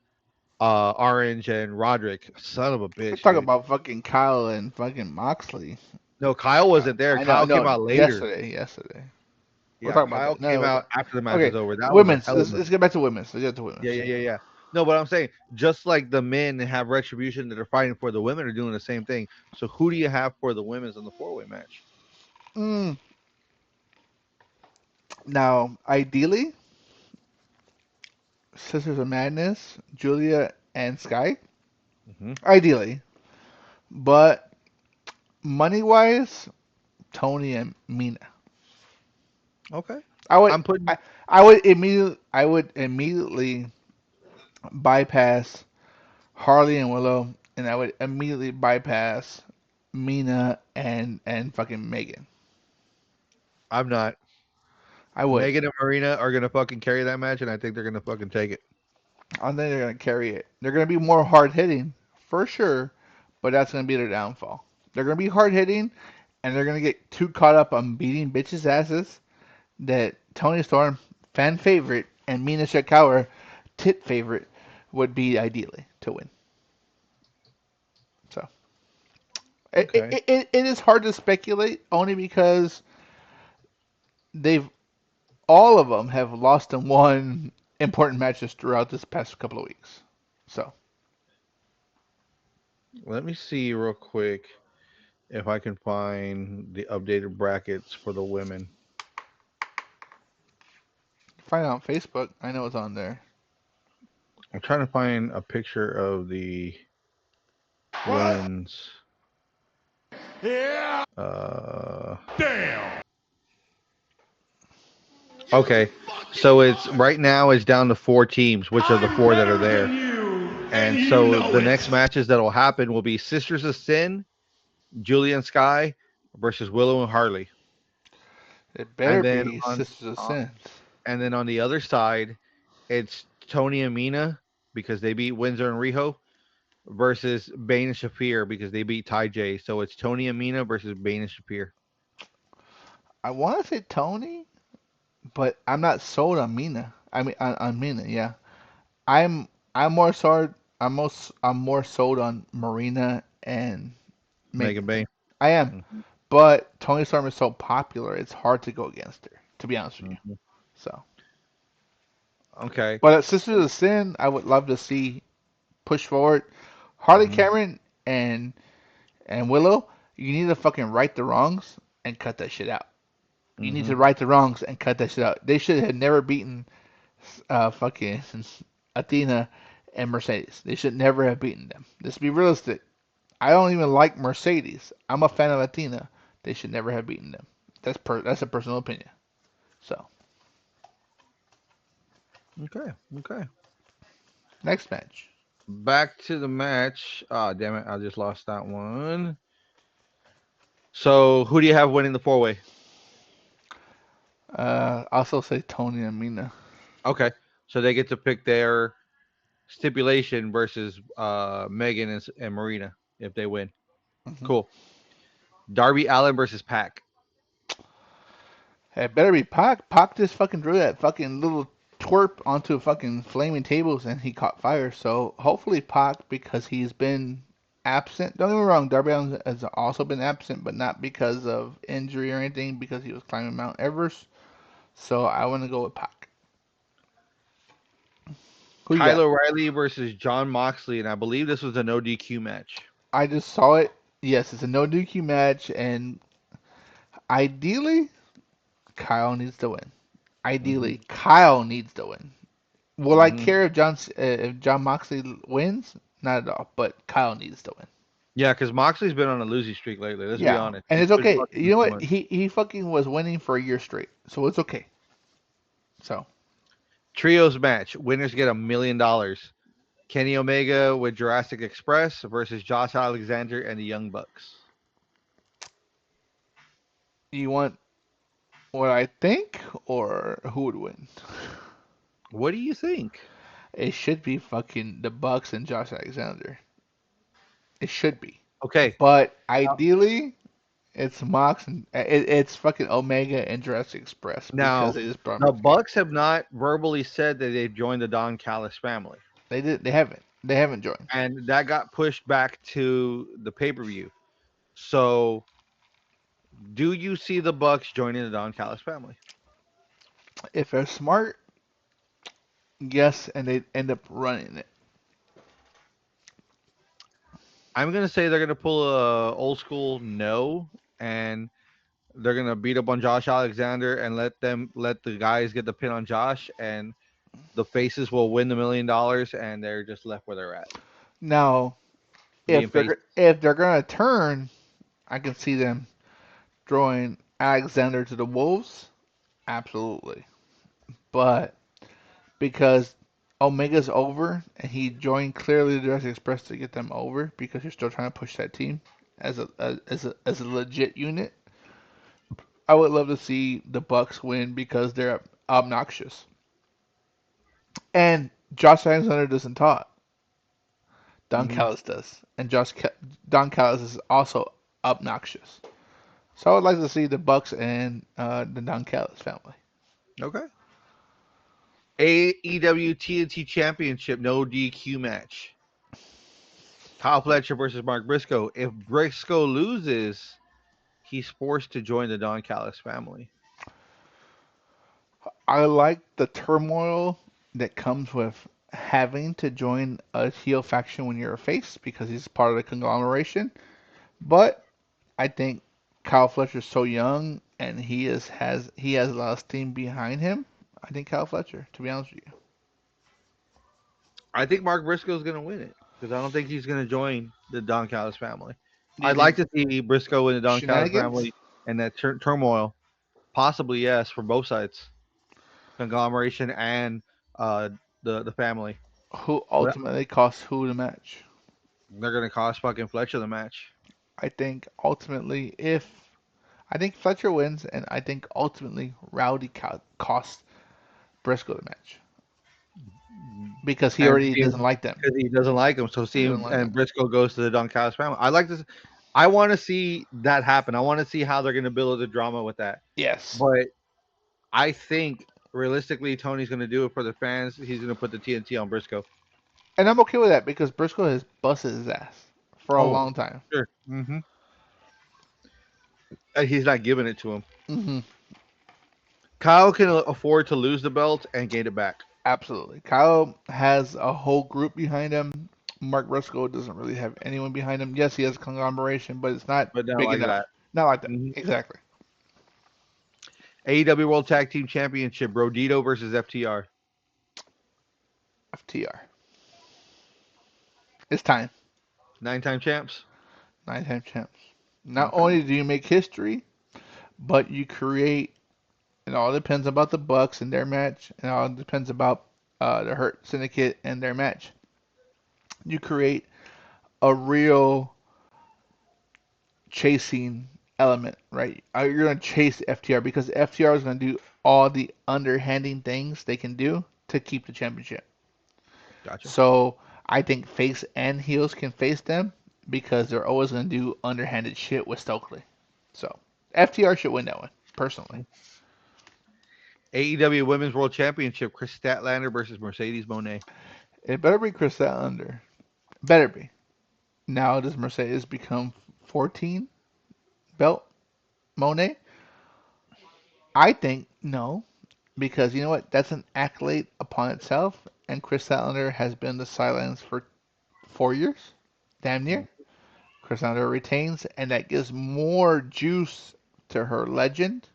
Speaker 1: Orange and Roderick. Son of a
Speaker 2: We're
Speaker 1: bitch,
Speaker 2: talking
Speaker 1: dude.
Speaker 2: about fucking Kyle and fucking Moxley.
Speaker 1: No, Kyle wasn't there.
Speaker 2: I know,
Speaker 1: Kyle came
Speaker 2: no,
Speaker 1: out later.
Speaker 2: yesterday. We're
Speaker 1: Yeah,
Speaker 2: talking about
Speaker 1: Kyle
Speaker 2: that.
Speaker 1: came
Speaker 2: No,
Speaker 1: out after the match
Speaker 2: okay.
Speaker 1: was over. That was a
Speaker 2: Women's.
Speaker 1: hell of a
Speaker 2: Let's get back to women's. Let's get to
Speaker 1: yeah,
Speaker 2: women's.
Speaker 1: yeah, yeah, yeah. No, but I'm saying just like the men have retribution that are fighting for, the women are doing the same thing. So who do you have for the women's in the four-way match?
Speaker 2: Mm. Now, ideally, Sisters of Madness, Julia and Sky.
Speaker 1: Hmm.
Speaker 2: Ideally, but money wise, Tony and Mina.
Speaker 1: Okay,
Speaker 2: I would,
Speaker 1: I'm putting.
Speaker 2: I, I would immediately bypass Harley and Willow, and I would immediately bypass Mina and fucking Megan.
Speaker 1: I'm not.
Speaker 2: I would.
Speaker 1: Megan and Marina are gonna fucking carry that match, and I think they're gonna fucking take it.
Speaker 2: I think they're gonna carry it. They're gonna be more hard hitting for sure, but that's gonna be their downfall. They're gonna be hard hitting, and they're gonna get too caught up on beating bitches' asses that Tony Storm, fan favorite, and Mina Shakawa, tit favorite, would be ideally to win. So
Speaker 1: Okay.
Speaker 2: it is hard to speculate only because they've all of them have lost and won important matches throughout this past couple of weeks. So
Speaker 1: Let me see real quick if I can find the updated brackets for the women.
Speaker 2: find out on Facebook. I know it's on there.
Speaker 1: I'm trying to find a picture of the women's. Uh, okay, so it's right now it's down to four teams, which are the four that are there. And so the next matches that will happen will be Sisters of Sin, Julian Sky versus Willow and Harley,
Speaker 2: It
Speaker 1: and
Speaker 2: better
Speaker 1: then
Speaker 2: be
Speaker 1: on
Speaker 2: Sisters of Sin.
Speaker 1: the other side, it's Tony and Mina because they beat Windsor and Riho versus Bane and Shafir because they beat Ty J. So it's Tony and Mina versus Bane and Shafir.
Speaker 2: I want to say Tony, but I'm not sold on Mina. I mean on Mina. Yeah, I'm more sold. I'm more sold on Marina and
Speaker 1: Megan
Speaker 2: Megan.
Speaker 1: Bane.
Speaker 2: I am,
Speaker 1: Mhm,
Speaker 2: but Tony Storm is so popular, it's hard to go against her. To be honest with you.
Speaker 1: mhm.
Speaker 2: So,
Speaker 1: Okay.
Speaker 2: but at Sisters of Sin, I would love to see push forward. Harley
Speaker 1: Hmm.
Speaker 2: Cameron and Willow, you need to fucking right the wrongs and cut that shit out. You need
Speaker 1: Hmm.
Speaker 2: to right the wrongs and cut that shit out. They should have never beaten fucking Athena and Mercedes. They should never have beaten them. Let's be realistic. I don't even like Mercedes. I'm a fan of Athena. They should never have beaten them. That's a personal opinion. So
Speaker 1: Okay. Okay.
Speaker 2: next match.
Speaker 1: Back to the match. Ah, damn it! I just lost that one. So who do you have winning the four way?
Speaker 2: Also say Tony and Mina.
Speaker 1: Okay. So they get to pick their stipulation versus Megan and Marina if they win.
Speaker 2: Hmm.
Speaker 1: Cool. Darby Allen versus Pac.
Speaker 2: It better be Pac. Pac just fucking drew that fucking little twerp onto fucking flaming tables and he caught fire. So hopefully Pac, because he's been absent. Don't get me wrong, Darby Allin has also been absent, but not because of injury or anything, because he was climbing Mount Everest. So I want to go with Pac. Who you
Speaker 1: Kyle
Speaker 2: got?
Speaker 1: O'Reilly versus John Moxley, and I believe this was a no DQ match.
Speaker 2: I just saw it. Yes, it's a no DQ match, and ideally, Kyle needs to win.
Speaker 1: Hmm
Speaker 2: Ideally, Kyle needs to win. Will I
Speaker 1: hmm
Speaker 2: care if John Moxley wins? Not at all. But Kyle needs to win.
Speaker 1: Yeah, because Moxley's been on a losing streak lately. Let's be
Speaker 2: Yeah,
Speaker 1: honest.
Speaker 2: and
Speaker 1: He's
Speaker 2: it's
Speaker 1: been
Speaker 2: okay.
Speaker 1: fucking
Speaker 2: You know what?
Speaker 1: going.
Speaker 2: He fucking was winning for a year straight, so it's okay. So
Speaker 1: Trios match. Winners get $1 million. Kenny Omega with Jurassic Express versus Josh Alexander and the Young Bucks.
Speaker 2: you want what I think or who would win?
Speaker 1: What do you think?
Speaker 2: It should be fucking the Bucks and Josh Alexander. It should be.
Speaker 1: Okay,
Speaker 2: But ideally, it's Mox and it's fucking Omega and Jurassic Express because
Speaker 1: now
Speaker 2: they just brought them
Speaker 1: the
Speaker 2: back together.
Speaker 1: Bucks have not verbally said that they've joined the Don Callis family,
Speaker 2: They did. They haven't. They haven't joined.
Speaker 1: and that got pushed back to the pay per view. So, do you see the Bucks joining the Don Callis family?
Speaker 2: If they're smart, yes, and they end up running it.
Speaker 1: I'm gonna say they're gonna pull a old school no, and they're gonna beat up on Josh Alexander and let the guys get the pin on Josh, and the faces will win the $1 million, and they're just left where they're at,
Speaker 2: Now,
Speaker 1: being faces.
Speaker 2: if they're gonna turn, I can see them throwing Alexander to the Wolves. Absolutely, but because Omega's over and he joined clearly the Jurassic Express to get them over because you're still trying to push that team as a legit unit. I would love to see the Bucks win because they're obnoxious. And Josh Alexander doesn't talk. Don
Speaker 1: Hmm
Speaker 2: Callis does, and Don Callis is also obnoxious. So I would like to see the Bucks and the Don Callis family.
Speaker 1: Okay. AEW TNT Championship no DQ match. Kyle Fletcher versus Mark Briscoe. If Briscoe loses, he's forced to join the Don Callis family.
Speaker 2: I like the turmoil that comes with having to join a heel faction when you're a face because he's part of the conglomeration. But I think Kyle Fletcher's so young and he has a lot of steam behind him. I think Kyle Fletcher, to be honest with you.
Speaker 1: I think Mark Briscoe is going to win it because I don't think he's going to join the Don Callis family.
Speaker 2: Do you
Speaker 1: I'd like
Speaker 2: think
Speaker 1: to see Briscoe in the Don Callis
Speaker 2: shenanigans?
Speaker 1: family and that turmoil. Possibly yes for both sides, conglomeration and uh, the family.
Speaker 2: Who
Speaker 1: But
Speaker 2: ultimately costs who the match?
Speaker 1: they're going to cost fucking Fletcher the match.
Speaker 2: I think ultimately, if I think Fletcher wins, and I think ultimately Rowdy costs Briscoe the match because he
Speaker 1: And
Speaker 2: already
Speaker 1: seeing
Speaker 2: doesn't like them.
Speaker 1: because he doesn't like him, so
Speaker 2: He
Speaker 1: see
Speaker 2: doesn't
Speaker 1: him
Speaker 2: like
Speaker 1: and
Speaker 2: them.
Speaker 1: Briscoe goes to the Don Callis family. I like this. I want to see that happen. I want to see how they're going to build the drama with that.
Speaker 2: Yes,
Speaker 1: But I think realistically, Tony's going to do it for the fans. He's going to put the TNT on Briscoe.
Speaker 2: and I'm okay with that because Briscoe has busted his ass for a
Speaker 1: Oh,
Speaker 2: long time.
Speaker 1: sure. And he's not giving it to him.
Speaker 2: hmm
Speaker 1: Kyle can afford to lose the belt and gain it back.
Speaker 2: Absolutely, Kyle has a whole group behind him. Mark Briscoe doesn't really have anyone behind him. Yes, he has a conglomeration, but it's not
Speaker 1: But not
Speaker 2: big
Speaker 1: like
Speaker 2: enough.
Speaker 1: that.
Speaker 2: Not like that.
Speaker 1: hmm
Speaker 2: Exactly.
Speaker 1: AEW World Tag Team Championship, Rodito versus FTR.
Speaker 2: FTR. It's time.
Speaker 1: 9-time champs.
Speaker 2: Nine-time champs. Not
Speaker 1: Okay.
Speaker 2: only do you make history, but you create. It all depends about the Bucks and their match. It all depends about the Hurt Syndicate and their match. You create a real chasing element, right? You're gonna chase FTR because FTR is gonna do all the underhanding things they can do to keep the championship.
Speaker 1: Gotcha.
Speaker 2: So I think face and heels can face them because they're always gonna do underhanded shit with Stokely. So FTR should win that one, personally.
Speaker 1: AEW Women's World Championship, Chris Statlander versus Mercedes Monet.
Speaker 2: It better be Chris Statlander. Better be. Now does Mercedes become 14 belt Monet? I think no. because you know what? That's an accolade upon itself, and Chris Statlander has been the sidelines for 4 years, damn near. Chris Statlander retains, and that gives more juice to her legend,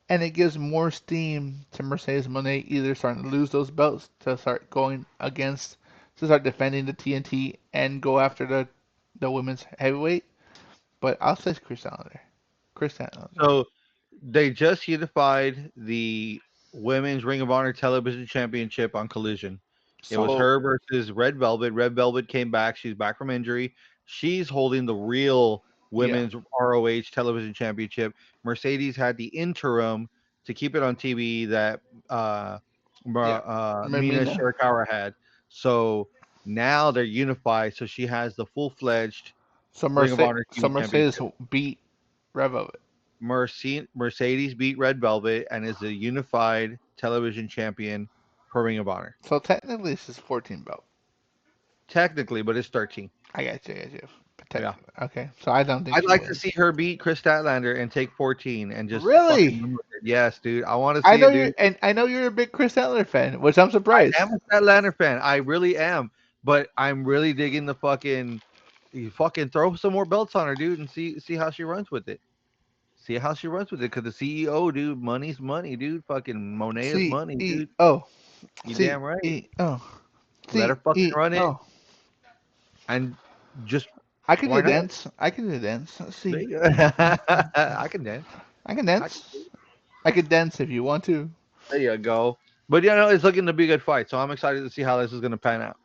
Speaker 2: and it gives more steam to Mercedes Moné either starting to lose those belts to start going against, to start defending the TNT and go after the women's heavyweight. But I'll say Chris Statlander. Chris Statlander.
Speaker 1: So they just unified the women's Ring of Honor Television Championship on Collision. It was
Speaker 2: So
Speaker 1: her versus Red Velvet. Red Velvet came back. She's back from injury. She's holding the real
Speaker 2: yeah,
Speaker 1: women's ROH Television Championship. Mercedes had the interim to keep it on TV that
Speaker 2: yeah.
Speaker 1: Mina
Speaker 2: Mina.
Speaker 1: Shirakawa had. So now they're unified. So she has the full fledged Ring of Honor
Speaker 2: So
Speaker 1: TV
Speaker 2: Mercedes
Speaker 1: Championship.
Speaker 2: beat Red Velvet.
Speaker 1: Mercedes beat Red Velvet and is the unified television champion for Ring of Honor.
Speaker 2: So technically this is 14 belt.
Speaker 1: Technically, but it's 13.
Speaker 2: I got you. I got you.
Speaker 1: Yeah.
Speaker 2: Technically. Okay. So I don't think
Speaker 1: I'd
Speaker 2: she
Speaker 1: like to
Speaker 2: wins.
Speaker 1: see her beat Chris Statlander and take 14 and just fucking
Speaker 2: Really?
Speaker 1: run with it. Yes, dude. I want to
Speaker 2: I
Speaker 1: see
Speaker 2: know
Speaker 1: it,
Speaker 2: you're
Speaker 1: dude.
Speaker 2: and I know you're a big Chris Statler fan, which I'm
Speaker 1: I
Speaker 2: surprised.
Speaker 1: am a Statlander fan. I really am. But I'm really digging the fucking you fucking throw some more belts on her, dude, and see how she runs with it. See how she runs with it. Cause the CEO, dude, money's money, dude. Fucking Monet is money, dude.
Speaker 2: CEO.
Speaker 1: You damn right.
Speaker 2: CEO.
Speaker 1: Let her fucking run it
Speaker 2: CEO.
Speaker 1: and just
Speaker 2: I can
Speaker 1: why
Speaker 2: do
Speaker 1: not?
Speaker 2: dance. I can do dance. Let's
Speaker 1: There
Speaker 2: see.
Speaker 1: you go. I can dance.
Speaker 2: I can
Speaker 1: I can,
Speaker 2: dance. I can dance if you want to.
Speaker 1: there you go. But it's looking to be a good fight. So I'm excited to see how this is gonna pan out.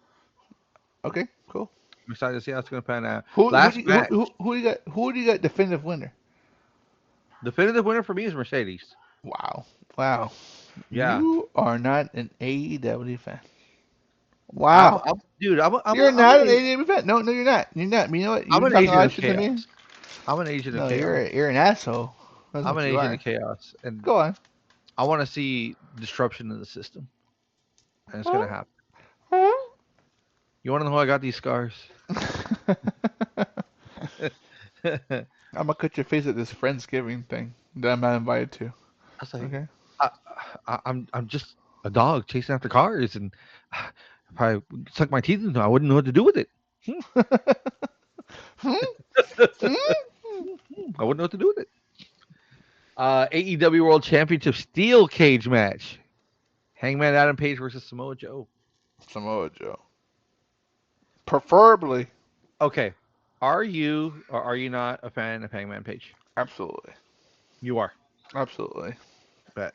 Speaker 2: Okay, cool.
Speaker 1: I'm excited to see how it's gonna pan out.
Speaker 2: Who do
Speaker 1: Last
Speaker 2: you,
Speaker 1: match,
Speaker 2: who do you got? Who do you got definitive winner?
Speaker 1: definitive winner for me is Mercedes.
Speaker 2: Wow, wow.
Speaker 1: Yeah,
Speaker 2: You are not an AEW fan.
Speaker 1: I'm,
Speaker 2: Wow,
Speaker 1: I'm dude.
Speaker 2: you're not an AEW fan. No, no, you're not. You're not. You know what?
Speaker 1: I'm
Speaker 2: You've been
Speaker 1: an
Speaker 2: talking a
Speaker 1: agent
Speaker 2: lot of
Speaker 1: of
Speaker 2: shit to me.
Speaker 1: chaos. I'm an agent of
Speaker 2: No,
Speaker 1: chaos.
Speaker 2: you're an asshole. That's
Speaker 1: I'm an
Speaker 2: what you
Speaker 1: agent of
Speaker 2: are.
Speaker 1: chaos, and
Speaker 2: Go on.
Speaker 1: I want to see disruption in the system, and it's
Speaker 2: Huh?
Speaker 1: gonna happen.
Speaker 2: Huh?
Speaker 1: You want to know how I got these scars? I
Speaker 2: I'm gonna cut your face at this Friendsgiving thing that I'm not invited to.
Speaker 1: was like,
Speaker 2: Okay.
Speaker 1: I, I'm just a dog chasing after cars, and if I suck my teeth into it, I wouldn't know what to do with it. Hmm.
Speaker 2: Hmm? Hmm?
Speaker 1: I wouldn't know what to do with it. AEW World Championship Steel Cage match. Hangman Adam Page versus Samoa Joe.
Speaker 2: Samoa Joe. Preferably.
Speaker 1: Okay. Are you or are you not a fan of Hangman Page?
Speaker 2: Absolutely.
Speaker 1: You are.
Speaker 2: Absolutely.
Speaker 1: Bet.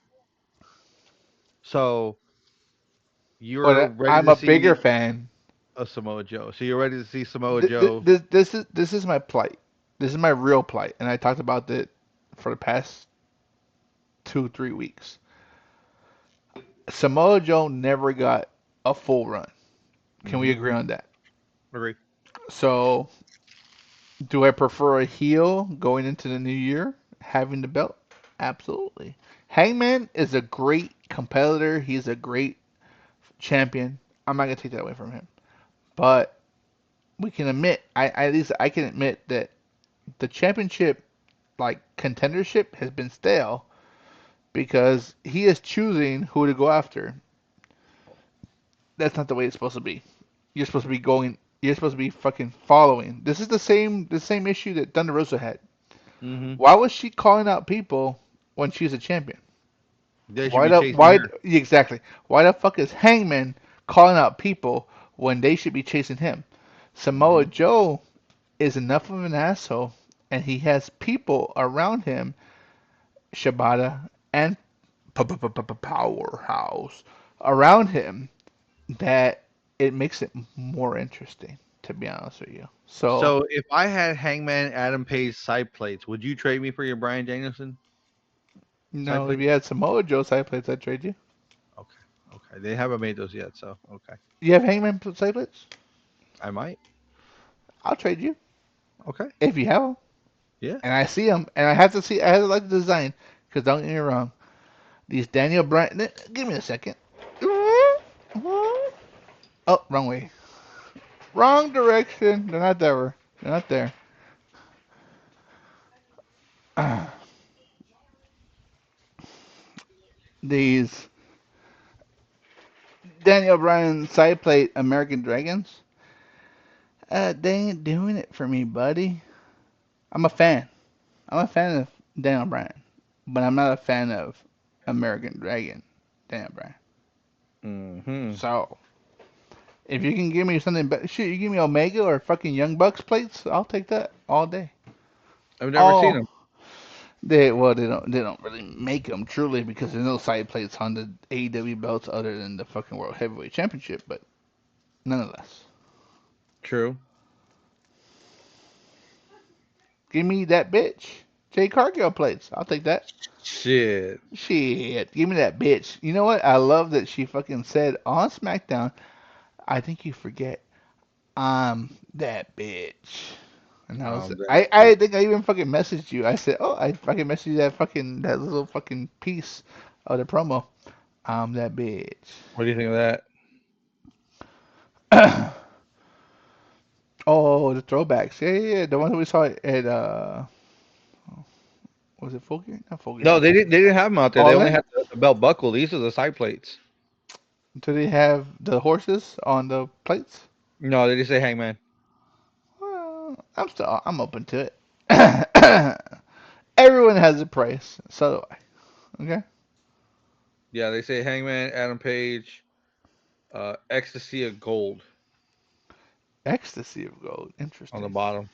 Speaker 1: So you're
Speaker 2: But
Speaker 1: ready
Speaker 2: I'm
Speaker 1: to
Speaker 2: a bigger
Speaker 1: see
Speaker 2: fan.
Speaker 1: a Samoa Joe. So you're ready to see Samoa Joe.
Speaker 2: This is my plight. This is my real plight, and I talked about it for the past 2 3 weeks. Samoa Joe never got a full run. Can we
Speaker 1: Mm-hmm.
Speaker 2: agree on that?
Speaker 1: Agree.
Speaker 2: So, do I prefer a heel going into the new year having the belt? Absolutely. Hangman is a great competitor. He's a great champion. I'm not gonna take that away from him. But we can admit, I at least I can admit that the championship like contendership has been stale because he is choosing who to go after. That's not the way it's supposed to be. You're supposed to be going. You're supposed to be fucking following. This is the same issue that Thunder Rosa had.
Speaker 1: Mm-hmm.
Speaker 2: Why was she calling out people when she's a champion?
Speaker 1: They should be chasing her.
Speaker 2: Exactly? Why the fuck is Hangman calling out people when they should be chasing him? Samoa
Speaker 1: Mm-hmm.
Speaker 2: Joe is enough of an asshole, and he has people around him, Shibata and Powerhouse around him that it makes it more interesting. To be honest with you, so
Speaker 1: So if I had Hangman Adam Page side plates, would you trade me for your Brian Danielson side
Speaker 2: no, if
Speaker 1: plates?
Speaker 2: you had Samoa Joe side plates, I'd trade you.
Speaker 1: Okay. Okay. They haven't made those yet, so okay.
Speaker 2: You have Hangman side plates?
Speaker 1: I might.
Speaker 2: I'll trade you
Speaker 1: Okay.
Speaker 2: if you have them.
Speaker 1: Yeah.
Speaker 2: And I see them, and I have to see. I have to like the design because don't get me wrong, these Daniel Bryan. Give me a second. Oh, wrong way. Wrong direction. They're not there. They're not there. these Daniel Bryan side plate American Dragons, they ain't doing it for me, buddy. I'm a fan. I'm a fan of Daniel Bryan, but I'm not a fan of American Dragon Daniel Bryan.
Speaker 1: Hmm.
Speaker 2: So if you can give me something better, shit, you give me Omega or fucking Young Bucks plates, I'll take that all day.
Speaker 1: I've never seen
Speaker 2: Oh,
Speaker 1: them.
Speaker 2: they don't really make them truly because there's no side plates on the AEW belts other than the fucking World Heavyweight Championship, but nonetheless,
Speaker 1: True.
Speaker 2: give me that bitch. Jay Cargill plates, I'll take that.
Speaker 1: Shit.
Speaker 2: Shit, give me that bitch. You know what? I love that she fucking said on SmackDown. I think you forget I'm that bitch. And
Speaker 1: That
Speaker 2: I
Speaker 1: bitch.
Speaker 2: think I even fucking messaged you. I said, oh, I fucking messaged you that little fucking piece of the promo. I'm that bitch.
Speaker 1: What do you think of that?
Speaker 2: Oh, the throwbacks. Yeah, yeah, yeah. The ones that we saw at was it Full Gear? Not Full Gear.
Speaker 1: No, they didn't. They didn't have them out there. They
Speaker 2: All
Speaker 1: only
Speaker 2: in?
Speaker 1: had the belt buckle. These are the side plates.
Speaker 2: Do they have the horses on the plates?
Speaker 1: No, they just say Hangman.
Speaker 2: Well, I'm open to it. Everyone has a price. So do I. Okay.
Speaker 1: Yeah, they say Hangman, Adam Page, Ecstasy of Gold
Speaker 2: Ecstasy of gold.
Speaker 1: on the
Speaker 2: Interesting.
Speaker 1: bottom.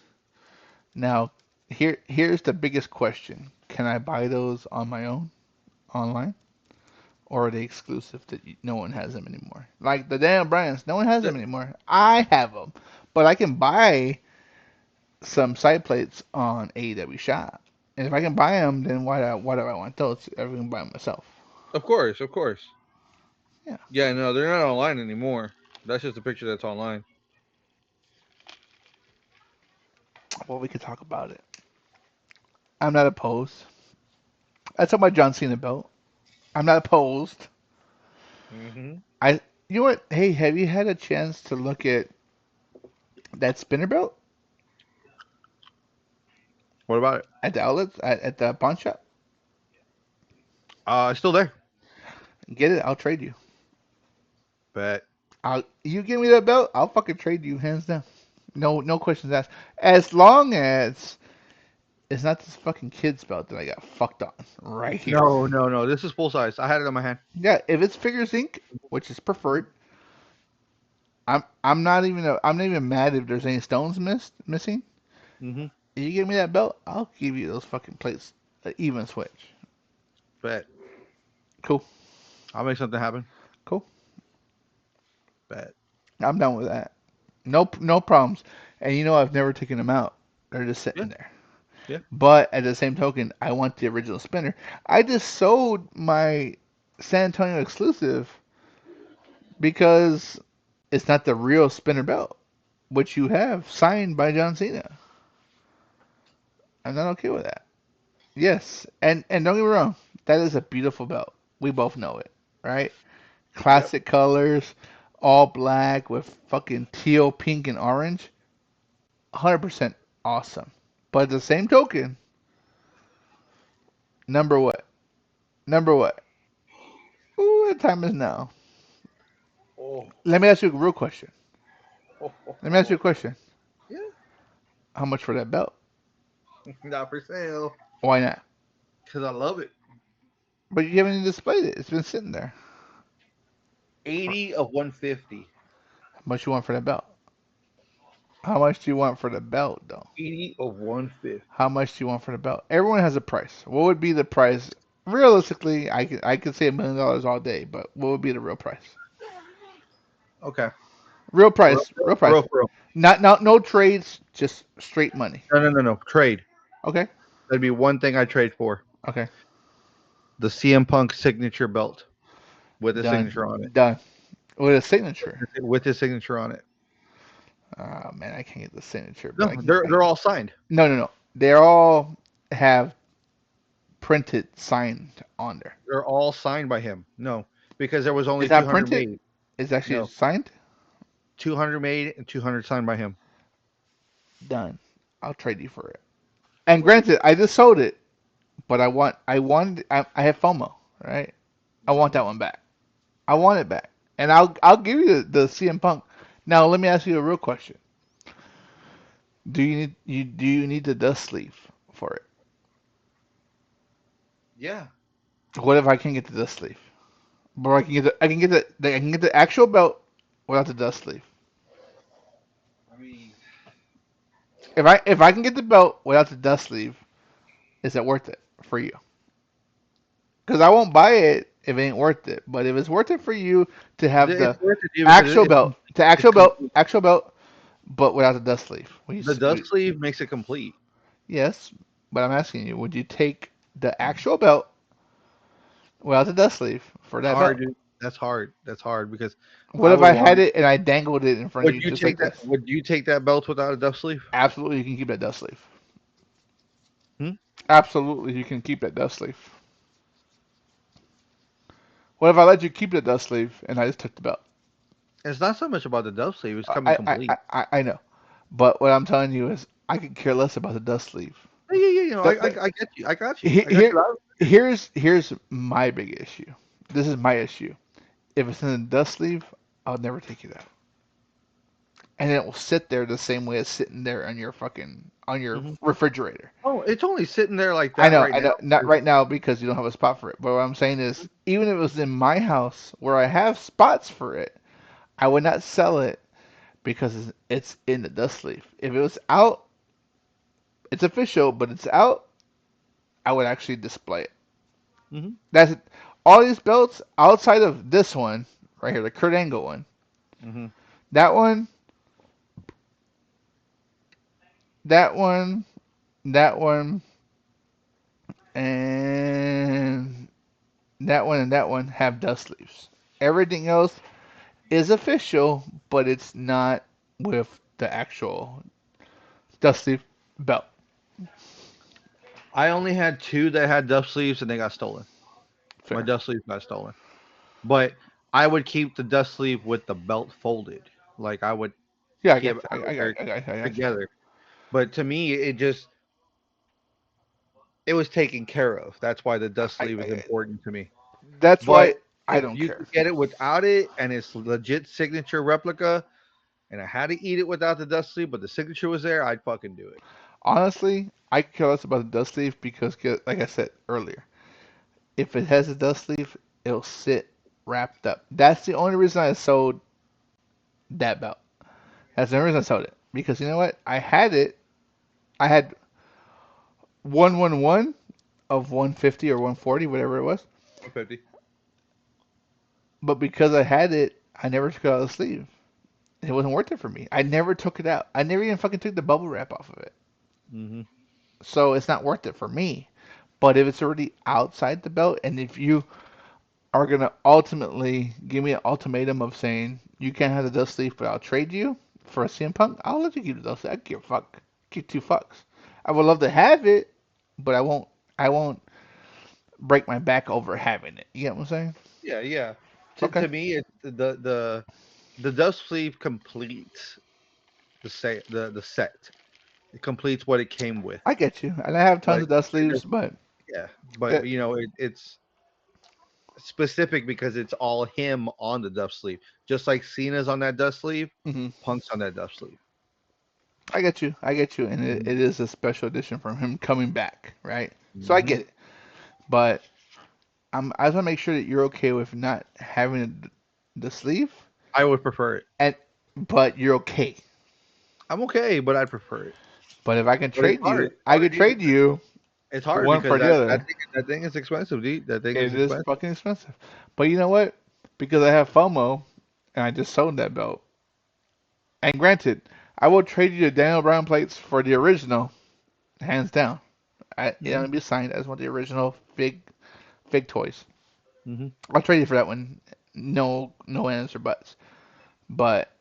Speaker 2: Now, here's the biggest question. Can I buy those on my own online? Or are they exclusive that no one has them anymore? Like the damn brands, no one has
Speaker 1: The-
Speaker 2: them anymore. I have them, but I can buy some side plates on AEW Shop. And if I can buy them, then why do I want those? I can buy them myself.
Speaker 1: of course, of course.
Speaker 2: Yeah.
Speaker 1: Yeah, no, they're not online anymore. That's just a picture that's online.
Speaker 2: Well, we could talk about it. I'm not opposed. I talk about John Cena belt. I'm not opposed.
Speaker 1: Hmm.
Speaker 2: I You know what? Hey, have you had a chance to look at that spinner belt
Speaker 1: What about it?
Speaker 2: at the outlets at the pawn shop?
Speaker 1: It's still there.
Speaker 2: Get it? I'll trade you.
Speaker 1: Bet.
Speaker 2: You give me that belt, I'll fucking trade you hands down. No questions asked. As long as it's not this fucking kid's belt that I got fucked on right here.
Speaker 1: No, no, no. This is full size. I had it in my hand.
Speaker 2: Yeah, if it's Figures Inc., which is preferred, I'm not even mad if there's any stones missing.
Speaker 1: Hmm.
Speaker 2: If you give me that belt, I'll give you those fucking plates. Even switch.
Speaker 1: Bet.
Speaker 2: Cool.
Speaker 1: I'll make something happen.
Speaker 2: Cool.
Speaker 1: Bet.
Speaker 2: I'm done with that. No problems. And you know I've never taken them out. They're just
Speaker 1: Yeah,
Speaker 2: sitting there.
Speaker 1: yeah.
Speaker 2: But at the same token, I want the original spinner. I just sold my San Antonio exclusive because it's not the real spinner belt, which you have signed by John Cena. I'm not okay with that. Yes, and don't get me wrong, that is a beautiful belt. We both know it, right?
Speaker 1: Yep.
Speaker 2: Classic colors, all black with fucking teal, pink, and orange. 100% awesome. But at the same token, number what? Number what? Ooh, the time is now.
Speaker 1: Oh,
Speaker 2: Let me ask you a real question.
Speaker 1: oh, oh,
Speaker 2: Let me ask you
Speaker 1: oh.
Speaker 2: a question.
Speaker 1: Yeah.
Speaker 2: How much for that belt?
Speaker 1: Not for sale.
Speaker 2: Why not?
Speaker 1: Cause I love it.
Speaker 2: But you haven't even displayed it. It's been sitting there.
Speaker 1: 80 of 150.
Speaker 2: How much you want for that belt? How much do you want for the belt, though?
Speaker 1: 80 of 150.
Speaker 2: How much do you want for the belt? Everyone has a price. What would be the price? Realistically, I could say $1 million all day, but what would be the real price?
Speaker 1: Okay.
Speaker 2: Real
Speaker 1: For
Speaker 2: price.
Speaker 1: real,
Speaker 2: Real
Speaker 1: for
Speaker 2: price.
Speaker 1: real, for real.
Speaker 2: Not no trades. Just straight money.
Speaker 1: No, no, no, no. Trade.
Speaker 2: Okay.
Speaker 1: That'd be one thing I trade for.
Speaker 2: Okay.
Speaker 1: The CM Punk signature belt with his signature
Speaker 2: Done.
Speaker 1: on it.
Speaker 2: Done. With a signature.
Speaker 1: With his signature on it.
Speaker 2: Oh man, I can't get the signature, but
Speaker 1: No,
Speaker 2: I can.
Speaker 1: they're all signed.
Speaker 2: No, no, no. They all have printed signed on there.
Speaker 1: They're all signed by him. No, because there was only
Speaker 2: It's not
Speaker 1: 200
Speaker 2: printed.
Speaker 1: made.
Speaker 2: It's actually
Speaker 1: No,
Speaker 2: signed.
Speaker 1: 200 made and 200 signed by him.
Speaker 2: Done. I'll trade you for it. And granted, I just sold it, but I have FOMO, right? I want that one back. I want it back, and I'll give you the CM Punk. Now let me ask you a real question. Do you need the dust sleeve for it?
Speaker 1: Yeah.
Speaker 2: What if I can get the dust sleeve? But I can get the actual belt without the dust sleeve.
Speaker 1: I mean,
Speaker 2: If I can get the belt without the dust sleeve, is it worth it for you? Because I won't buy it if it ain't worth it. But if it's worth it for you to have
Speaker 1: it's
Speaker 2: the
Speaker 1: worth it, dude, because it's
Speaker 2: actual belt,
Speaker 1: complete.
Speaker 2: actual belt, but without the dust sleeve.
Speaker 1: The dust sleeve makes it complete.
Speaker 2: Yes, but I'm asking you, would you take the actual belt without the dust sleeve for
Speaker 1: It's
Speaker 2: that
Speaker 1: hard,
Speaker 2: belt?
Speaker 1: dude. That's hard. That's hard because
Speaker 2: What
Speaker 1: I
Speaker 2: if
Speaker 1: would
Speaker 2: I
Speaker 1: want.
Speaker 2: had it and I dangled it in front of
Speaker 1: Would
Speaker 2: you
Speaker 1: you
Speaker 2: just
Speaker 1: take
Speaker 2: like
Speaker 1: that?
Speaker 2: this?
Speaker 1: Would you take that belt without a dust sleeve?
Speaker 2: Absolutely, you can keep that dust sleeve.
Speaker 1: Hmm?
Speaker 2: Absolutely, you can keep that dust sleeve. What if I let you keep the dust sleeve and I just took the belt?
Speaker 1: It's not so much about the dust sleeve; it's coming complete.
Speaker 2: I know, but what I'm telling you is I could care less about the dust sleeve.
Speaker 1: Yeah, yeah, yeah. You know,
Speaker 2: The,
Speaker 1: I get you. I got you. I got you
Speaker 2: here,
Speaker 1: loud.
Speaker 2: here's my big issue. This is my issue. If it's in a dust sleeve, I'll never take it out, and it will sit there the same way it's sitting there on your
Speaker 1: Hmm.
Speaker 2: refrigerator.
Speaker 1: Oh, it's only sitting there like that right
Speaker 2: I
Speaker 1: now.
Speaker 2: know, not right now because you don't have a spot for it. But what I'm saying is, even if it was in my house where I have spots for it, I would not sell it because it's in the dust sleeve. If it was out, it's official, but it's out, I would actually display it.
Speaker 1: Hmm.
Speaker 2: That's all these belts outside of this one right here, the Kurt Angle one.
Speaker 1: Hmm.
Speaker 2: That one, that one, that one, and and that one have dust sleeves. Everything else is official, but it's not with the actual dust sleeve belt.
Speaker 1: I only had two that had dust sleeves, and they got stolen. My
Speaker 2: Fair.
Speaker 1: dust sleeves got stolen. But I would keep the dust sleeve with the belt folded. Like I would
Speaker 2: Yeah, I
Speaker 1: keep
Speaker 2: got
Speaker 1: it
Speaker 2: you.
Speaker 1: out there
Speaker 2: I got you.
Speaker 1: together. But to me, it was taken care of. That's why the dust sleeve is
Speaker 2: I,
Speaker 1: important to me.
Speaker 2: that's
Speaker 1: But
Speaker 2: why I
Speaker 1: if
Speaker 2: don't
Speaker 1: you
Speaker 2: care.
Speaker 1: could get it without it and it's legit signature replica, and I had to eat it without the dust sleeve, but the signature was there, I'd fucking do it.
Speaker 2: Honestly, I care less about the dust sleeve because, like I said earlier, if it has a dust sleeve, it'll sit wrapped up. That's the only reason I sold that belt. That's the only reason I sold it. Because you know what? I had it. I had 111 of 150 or 140, whatever it was.
Speaker 1: 150.
Speaker 2: But because I had it, I never took it out of the sleeve. It wasn't worth it for me. I never took it out. I never even fucking took the bubble wrap off of it.
Speaker 1: Hmm.
Speaker 2: So it's not worth it for me. But if it's already outside the belt, and if you are gonna ultimately give me an ultimatum of saying you can't have the dust sleeve, but I'll trade you for a CM Punk, I'll let you keep the dust sleeve. I give a fuck. Give two fucks. I would love to have it, but I won't. I won't break my back over having it. You get what I'm saying?
Speaker 1: Yeah, yeah.
Speaker 2: Okay.
Speaker 1: To me, it's the dust sleeve completes the set. It completes what it came with.
Speaker 2: I get you. And I have tons
Speaker 1: Like
Speaker 2: of dust
Speaker 1: it
Speaker 2: sleeves,
Speaker 1: just
Speaker 2: but
Speaker 1: yeah, but
Speaker 2: it,
Speaker 1: you know it's specific because it's all him on the dust sleeve. Just like Cena's on that dust sleeve,
Speaker 2: mhm.
Speaker 1: Punk's on that dust sleeve.
Speaker 2: I get you. I get you. And
Speaker 1: Hmm.
Speaker 2: it is a special edition from him coming back, right? So I
Speaker 1: Hmm.
Speaker 2: get it. But I just want to make sure that you're okay with not having the sleeve,
Speaker 1: I would prefer it.
Speaker 2: and but you're okay.
Speaker 1: I'm okay, but I'd prefer it.
Speaker 2: But if I can
Speaker 1: But it's
Speaker 2: trade
Speaker 1: hard.
Speaker 2: you,
Speaker 1: It's
Speaker 2: I
Speaker 1: hard,
Speaker 2: could
Speaker 1: dude.
Speaker 2: trade you
Speaker 1: It's
Speaker 2: the
Speaker 1: hard
Speaker 2: one
Speaker 1: because
Speaker 2: for the other.
Speaker 1: that thing is expensive, dude. That thing is
Speaker 2: It is
Speaker 1: expensive.
Speaker 2: fucking expensive. But you know what? Because I have FOMO and I just sold that belt. And granted, I will trade you the Daniel Brown plates for the original, hands down.
Speaker 1: Hmm.
Speaker 2: It'll be signed as one of the original fig toys.
Speaker 1: Hmm.
Speaker 2: I'll trade you for that one. No answer buts. But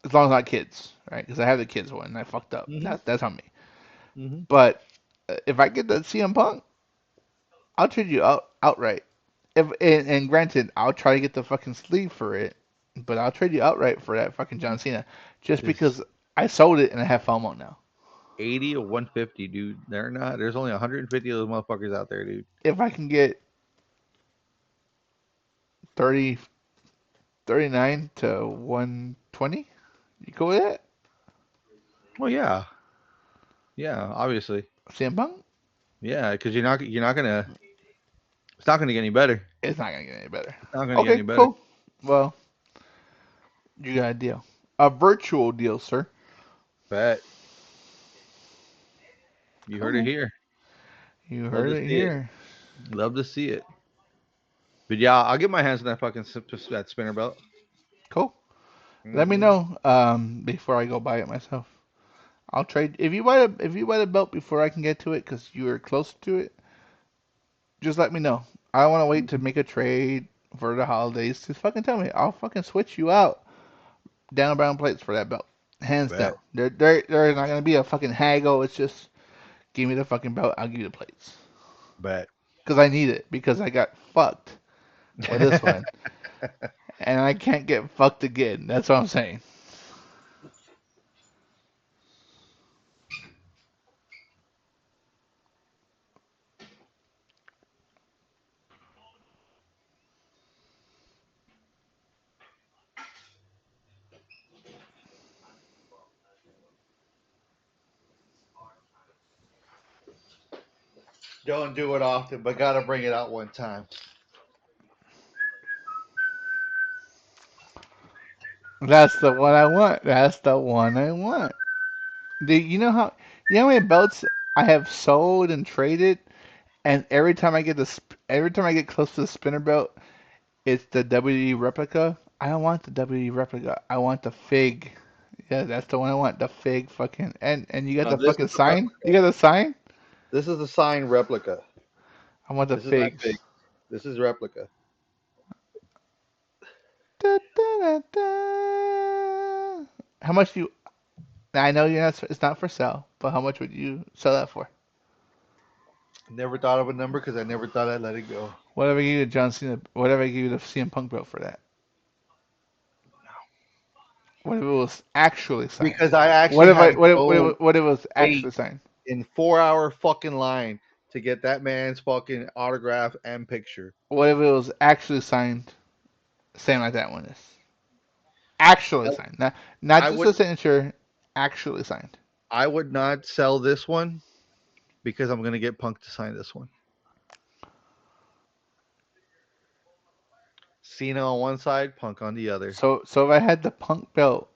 Speaker 2: as long as not kids, right? Because I have the kids one and I fucked up.
Speaker 1: Hmm.
Speaker 2: That's on me.
Speaker 1: Hmm.
Speaker 2: But if I get that CM Punk, I'll trade you outright. If and granted, I'll try to get the fucking sleeve for it, but I'll trade you outright for that fucking John Cena, just
Speaker 1: It's
Speaker 2: because I sold it and I have FOMO now.
Speaker 1: 80 or 150, dude. They're not. There's only 150 of those motherfuckers out there, dude.
Speaker 2: If I can get 30, 39 to 120. You cool with that?
Speaker 1: Well, yeah, yeah, obviously,
Speaker 2: CM Punk?
Speaker 1: yeah, because you're not gonna. It's not gonna get any better.
Speaker 2: It's not gonna get any better.
Speaker 1: It's not gonna get
Speaker 2: Okay,
Speaker 1: any better.
Speaker 2: cool. Well, you got a deal. A virtual deal, sir.
Speaker 1: Bet you heard it
Speaker 2: Okay.
Speaker 1: here.
Speaker 2: You
Speaker 1: Love
Speaker 2: heard
Speaker 1: to
Speaker 2: it
Speaker 1: see it.
Speaker 2: here.
Speaker 1: Love to see it. But yeah, I'll get my hands on that fucking that spinner belt.
Speaker 2: Cool. Let me
Speaker 1: Hmm.
Speaker 2: know before I go buy it myself. I'll trade if you buy the belt before I can get to it because you are close to it. Just let me know. I don't want to wait to make a trade for the holidays. Just fucking tell me. I'll fucking switch you out down brown plates for that belt. Hands down.
Speaker 1: Bet,
Speaker 2: There's not gonna be a fucking haggle. It's just give me the fucking belt. I'll give you the plates.
Speaker 1: bet.
Speaker 2: Because I need it. Because I got fucked with this one. And I can't get fucked again. That's what I'm saying.
Speaker 1: Don't do it often, but gotta bring it out one time.
Speaker 2: That's the one I want. That's the one I want. You know how many belts I have sold and traded, and every time I get close to the spinner belt, it's the WWE replica. I don't want the WWE replica. I want the Fig. Yeah, that's the one I want. The Fig fucking and you got
Speaker 1: No,
Speaker 2: the
Speaker 1: this
Speaker 2: fucking
Speaker 1: is the
Speaker 2: sign. You got the sign.
Speaker 1: this is the signed replica.
Speaker 2: I want the
Speaker 1: This is not
Speaker 2: Figs.
Speaker 1: fake. This is replica.
Speaker 2: Da, da, da, da. How much do you? I know you're not. It's not for sale, but how much would you sell that for?
Speaker 1: Never thought of a number because I never thought I'd let it go.
Speaker 2: Whatever you give you John Cena, whatever I give you the CM Punk belt for that. What if it was actually signed?
Speaker 1: Because I
Speaker 2: What
Speaker 1: actually
Speaker 2: if I
Speaker 1: had to go
Speaker 2: what if it was
Speaker 1: wait
Speaker 2: actually signed?
Speaker 1: in 4 hour fucking line to get that man's fucking autograph and picture.
Speaker 2: What if it was actually signed, same like that one is? Actually
Speaker 1: I,
Speaker 2: signed, not
Speaker 1: I
Speaker 2: just
Speaker 1: would
Speaker 2: a signature, actually signed.
Speaker 1: I would not sell this one because I'm gonna get Punk to sign this one. Cena on one side, Punk on the other.
Speaker 2: So if I had the Punk belt,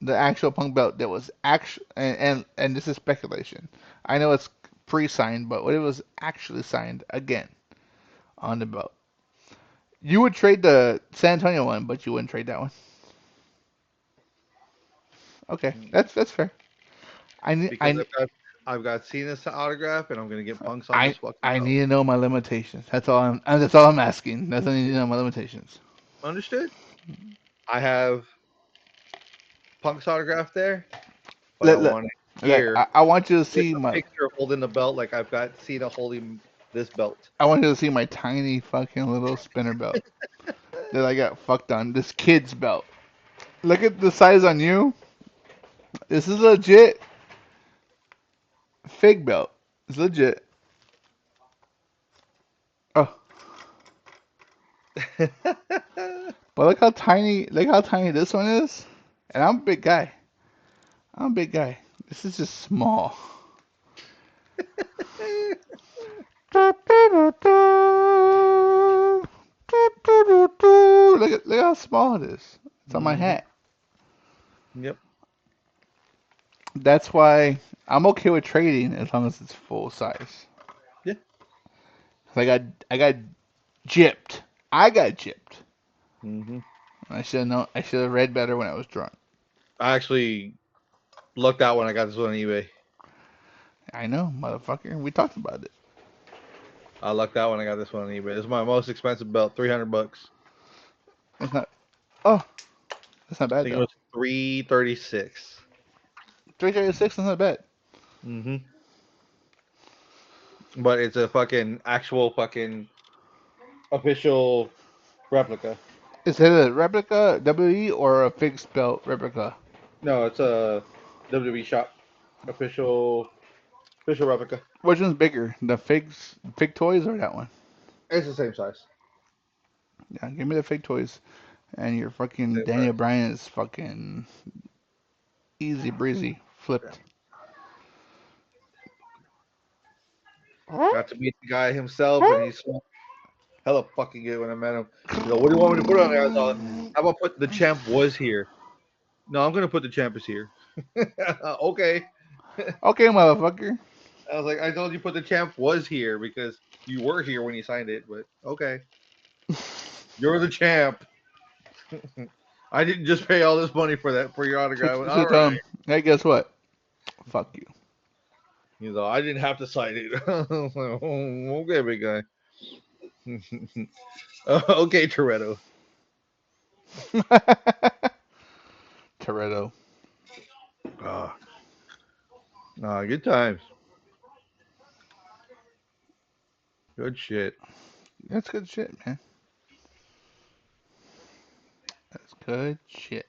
Speaker 2: the actual Punk belt that was actually and this is speculation. I know it's pre-signed, but what if it was actually signed again on the belt? You would trade the San Antonio one, but you wouldn't trade that one. Okay, that's fair. I need
Speaker 1: Because I've got Cena's autograph and I'm gonna get Punk's on this fucking
Speaker 2: I
Speaker 1: belt.
Speaker 2: need to know my limitations. That's all I'm asking. That's all I need to know my limitations.
Speaker 1: Understood? I have Punk's autograph there, but I
Speaker 2: Let, let,
Speaker 1: want it here
Speaker 2: I want you to
Speaker 1: with
Speaker 2: see
Speaker 1: a
Speaker 2: my
Speaker 1: picture holding the belt like I've got Cena holding this belt.
Speaker 2: I want you to see my tiny fucking little spinner belt that I got fucked on. This kid's belt. Look at the size on you. This is legit fig belt. It's legit. Oh, but look how tiny this one is. And I'm a big guy. I'm a big guy. This is just small. Look how small it is. It's on my
Speaker 1: Hmm.
Speaker 2: hat.
Speaker 1: Yep.
Speaker 2: That's why I'm okay with trading as long as it's full size.
Speaker 1: Yeah.
Speaker 2: I got gypped. I got gypped.
Speaker 1: Hmm.
Speaker 2: I should have known. I should have read better when I was drunk.
Speaker 1: I actually lucked out when I got this one on eBay.
Speaker 2: I know, motherfucker. We talked about it.
Speaker 1: I lucked out when I got this one on eBay. This is my most expensive belt, $300.
Speaker 2: It's not. Oh, that's not
Speaker 1: I
Speaker 2: bad
Speaker 1: think it
Speaker 2: though.
Speaker 1: was 336.
Speaker 2: 336 is not bad.
Speaker 1: Hmm. But it's a fucking actual fucking official replica.
Speaker 2: Is it a replica WWE or a fixed belt replica?
Speaker 1: No, it's a WWE shop official replica.
Speaker 2: Which one's bigger, the fig toys or that one?
Speaker 1: It's the same size.
Speaker 2: Yeah, give me the fake toys, and your fucking Daniel Bryan is fucking easy breezy flipped.
Speaker 1: Got to meet the guy himself, and he's hella fucking good when I met him. He's like, "What do you want me to put on there?" I thought, "How about put the champ was here?" No, I'm gonna put the champ is here. Okay.
Speaker 2: Okay, motherfucker.
Speaker 1: I was like, I told you put the champ was here because you were here when you signed it, but okay, you're the champ. I didn't just pay all this money for that for your
Speaker 2: So,
Speaker 1: autograph.
Speaker 2: so
Speaker 1: All
Speaker 2: tell
Speaker 1: right.
Speaker 2: him, hey, guess what? Fuck you.
Speaker 1: He's like, I didn't have to sign it. I was like, "Oh, okay, big guy. Okay, Toretto.
Speaker 2: Toretto.
Speaker 1: Ah, good times. Good shit.
Speaker 2: That's good shit, man. That's good shit.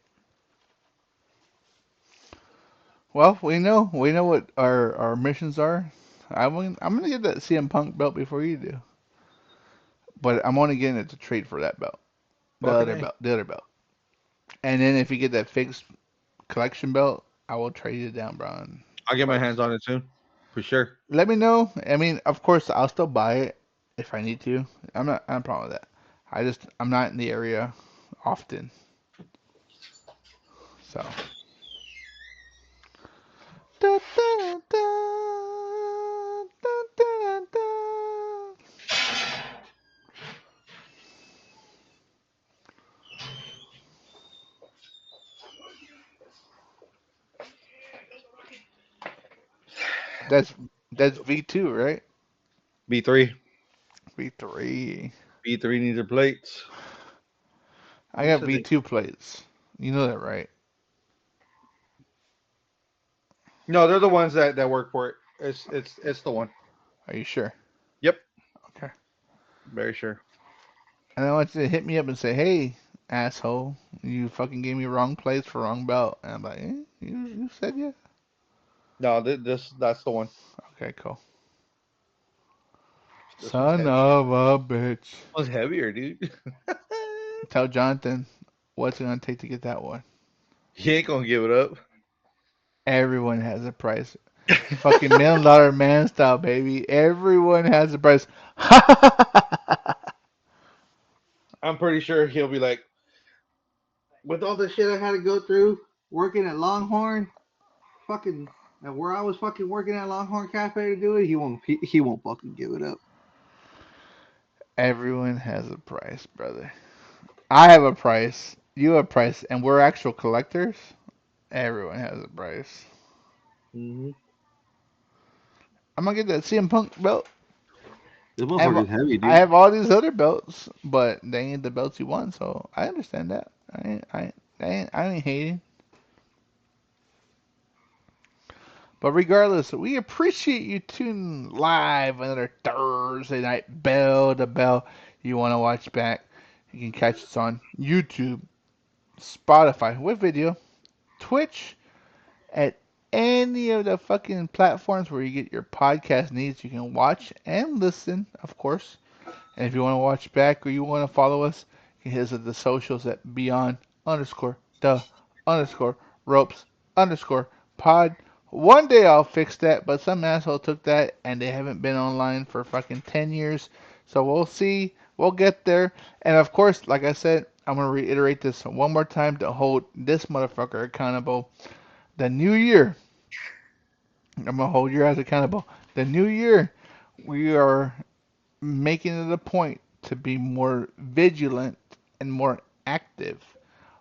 Speaker 2: Well, we know what our missions are. I'm gonna get that CM Punk belt before you do, but I'm only getting it to trade for that belt,
Speaker 1: Fucking A.
Speaker 2: the other belt. And then if you get that fixed collection belt, I will trade it down, bro. And
Speaker 1: I'll get my
Speaker 2: fuck.
Speaker 1: hands on it soon, for sure.
Speaker 2: Let me know. I mean, of course, I'll still buy it if I need to. I have a problem with that. I'm not in the area often, so. Da, da, da, da, da, da. That's that's V2, right?
Speaker 1: B3.
Speaker 2: V3.
Speaker 1: B3 needs their plates.
Speaker 2: I
Speaker 1: Who
Speaker 2: got
Speaker 1: said they?
Speaker 2: V2 plates. You know that, right?
Speaker 1: No, they're the ones that work for it. It's the one.
Speaker 2: Are you sure?
Speaker 1: Yep,
Speaker 2: Okay.
Speaker 1: very sure.
Speaker 2: And I want you to hit me up and say, "Hey, asshole, you fucking gave me wrong plates for wrong belt." And I'm like, you said yeah.
Speaker 1: No, this that's the one.
Speaker 2: Okay, cool.
Speaker 1: This one's
Speaker 2: Son
Speaker 1: heavy.
Speaker 2: of a bitch.
Speaker 1: One's heavier, dude.
Speaker 2: Tell Jonathan what's it gonna take to get that one.
Speaker 1: He ain't gonna give it up.
Speaker 2: Everyone has a price. Fucking $1 million man style, baby. Everyone has a price.
Speaker 1: I'm pretty sure he'll be like, with all the shit I had to go through working at Longhorn, fucking, and where I was fucking working at Longhorn Cafe to do it, he won't fucking give it up.
Speaker 2: Everyone has a price, brother. I have a price. You have a price, and we're actual collectors. Everyone has a price.
Speaker 1: Mm-hmm.
Speaker 2: I'm gonna get that CM Punk belt.
Speaker 1: This
Speaker 2: I have
Speaker 1: motherfucker's heavy,
Speaker 2: I
Speaker 1: dude.
Speaker 2: have all these other belts, but they ain't the belts you want. So I understand that. I ain't hating. But regardless, we appreciate you tuning live another Thursday night bell to bell. You want to watch back? You can catch us on YouTube, Spotify with video, Twitch, at any of the fucking platforms where you get your podcast needs. You can watch and listen, of course. And if you want to watch back or you want to follow us, you can hit us at the socials at beyond underscore the underscore ropes underscore pod. One day I'll fix that, but some asshole took that and they haven't been online for fucking 10 years. So we'll see. We'll get there. And of course, like I said, I'm going to reiterate this one more time to hold this motherfucker accountable. The new year, I'm going to hold your ass accountable. The new year, we are making it a point to be more vigilant and more active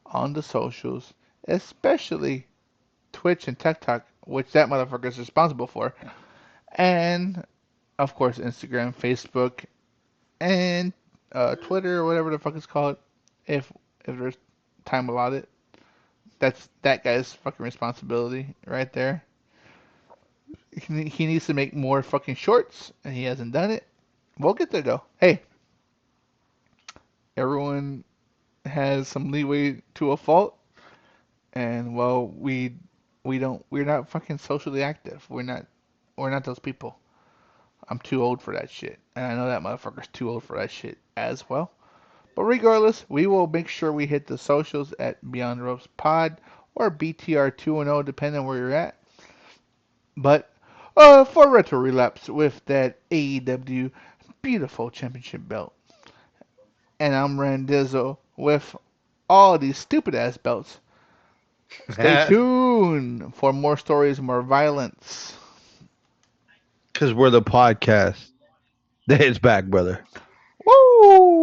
Speaker 2: on the socials, especially Twitch and TikTok, which that motherfucker is responsible for, and of course Instagram, Facebook, and Twitter or whatever the fuck it's called. If there's time allotted, that's that guy's fucking responsibility right there. He needs to make more fucking shorts, and he hasn't done it. We'll get there though. Hey, everyone has some leeway to a fault, and well, we're not fucking socially active. We're not those people. I'm too old for that shit, and I know that motherfucker's too old for that shit as well. But regardless, we will make sure we hit the socials at Beyond the Ropes Pod or BTR 2.0, depending on where you're at. But for Retro Relapse with that AEW beautiful championship belt. And I'm Randizzo with all these stupid ass belts. Stay
Speaker 1: Because
Speaker 2: tuned for more stories, more violence.
Speaker 1: we're the podcast that hits back, brother.
Speaker 2: Woo!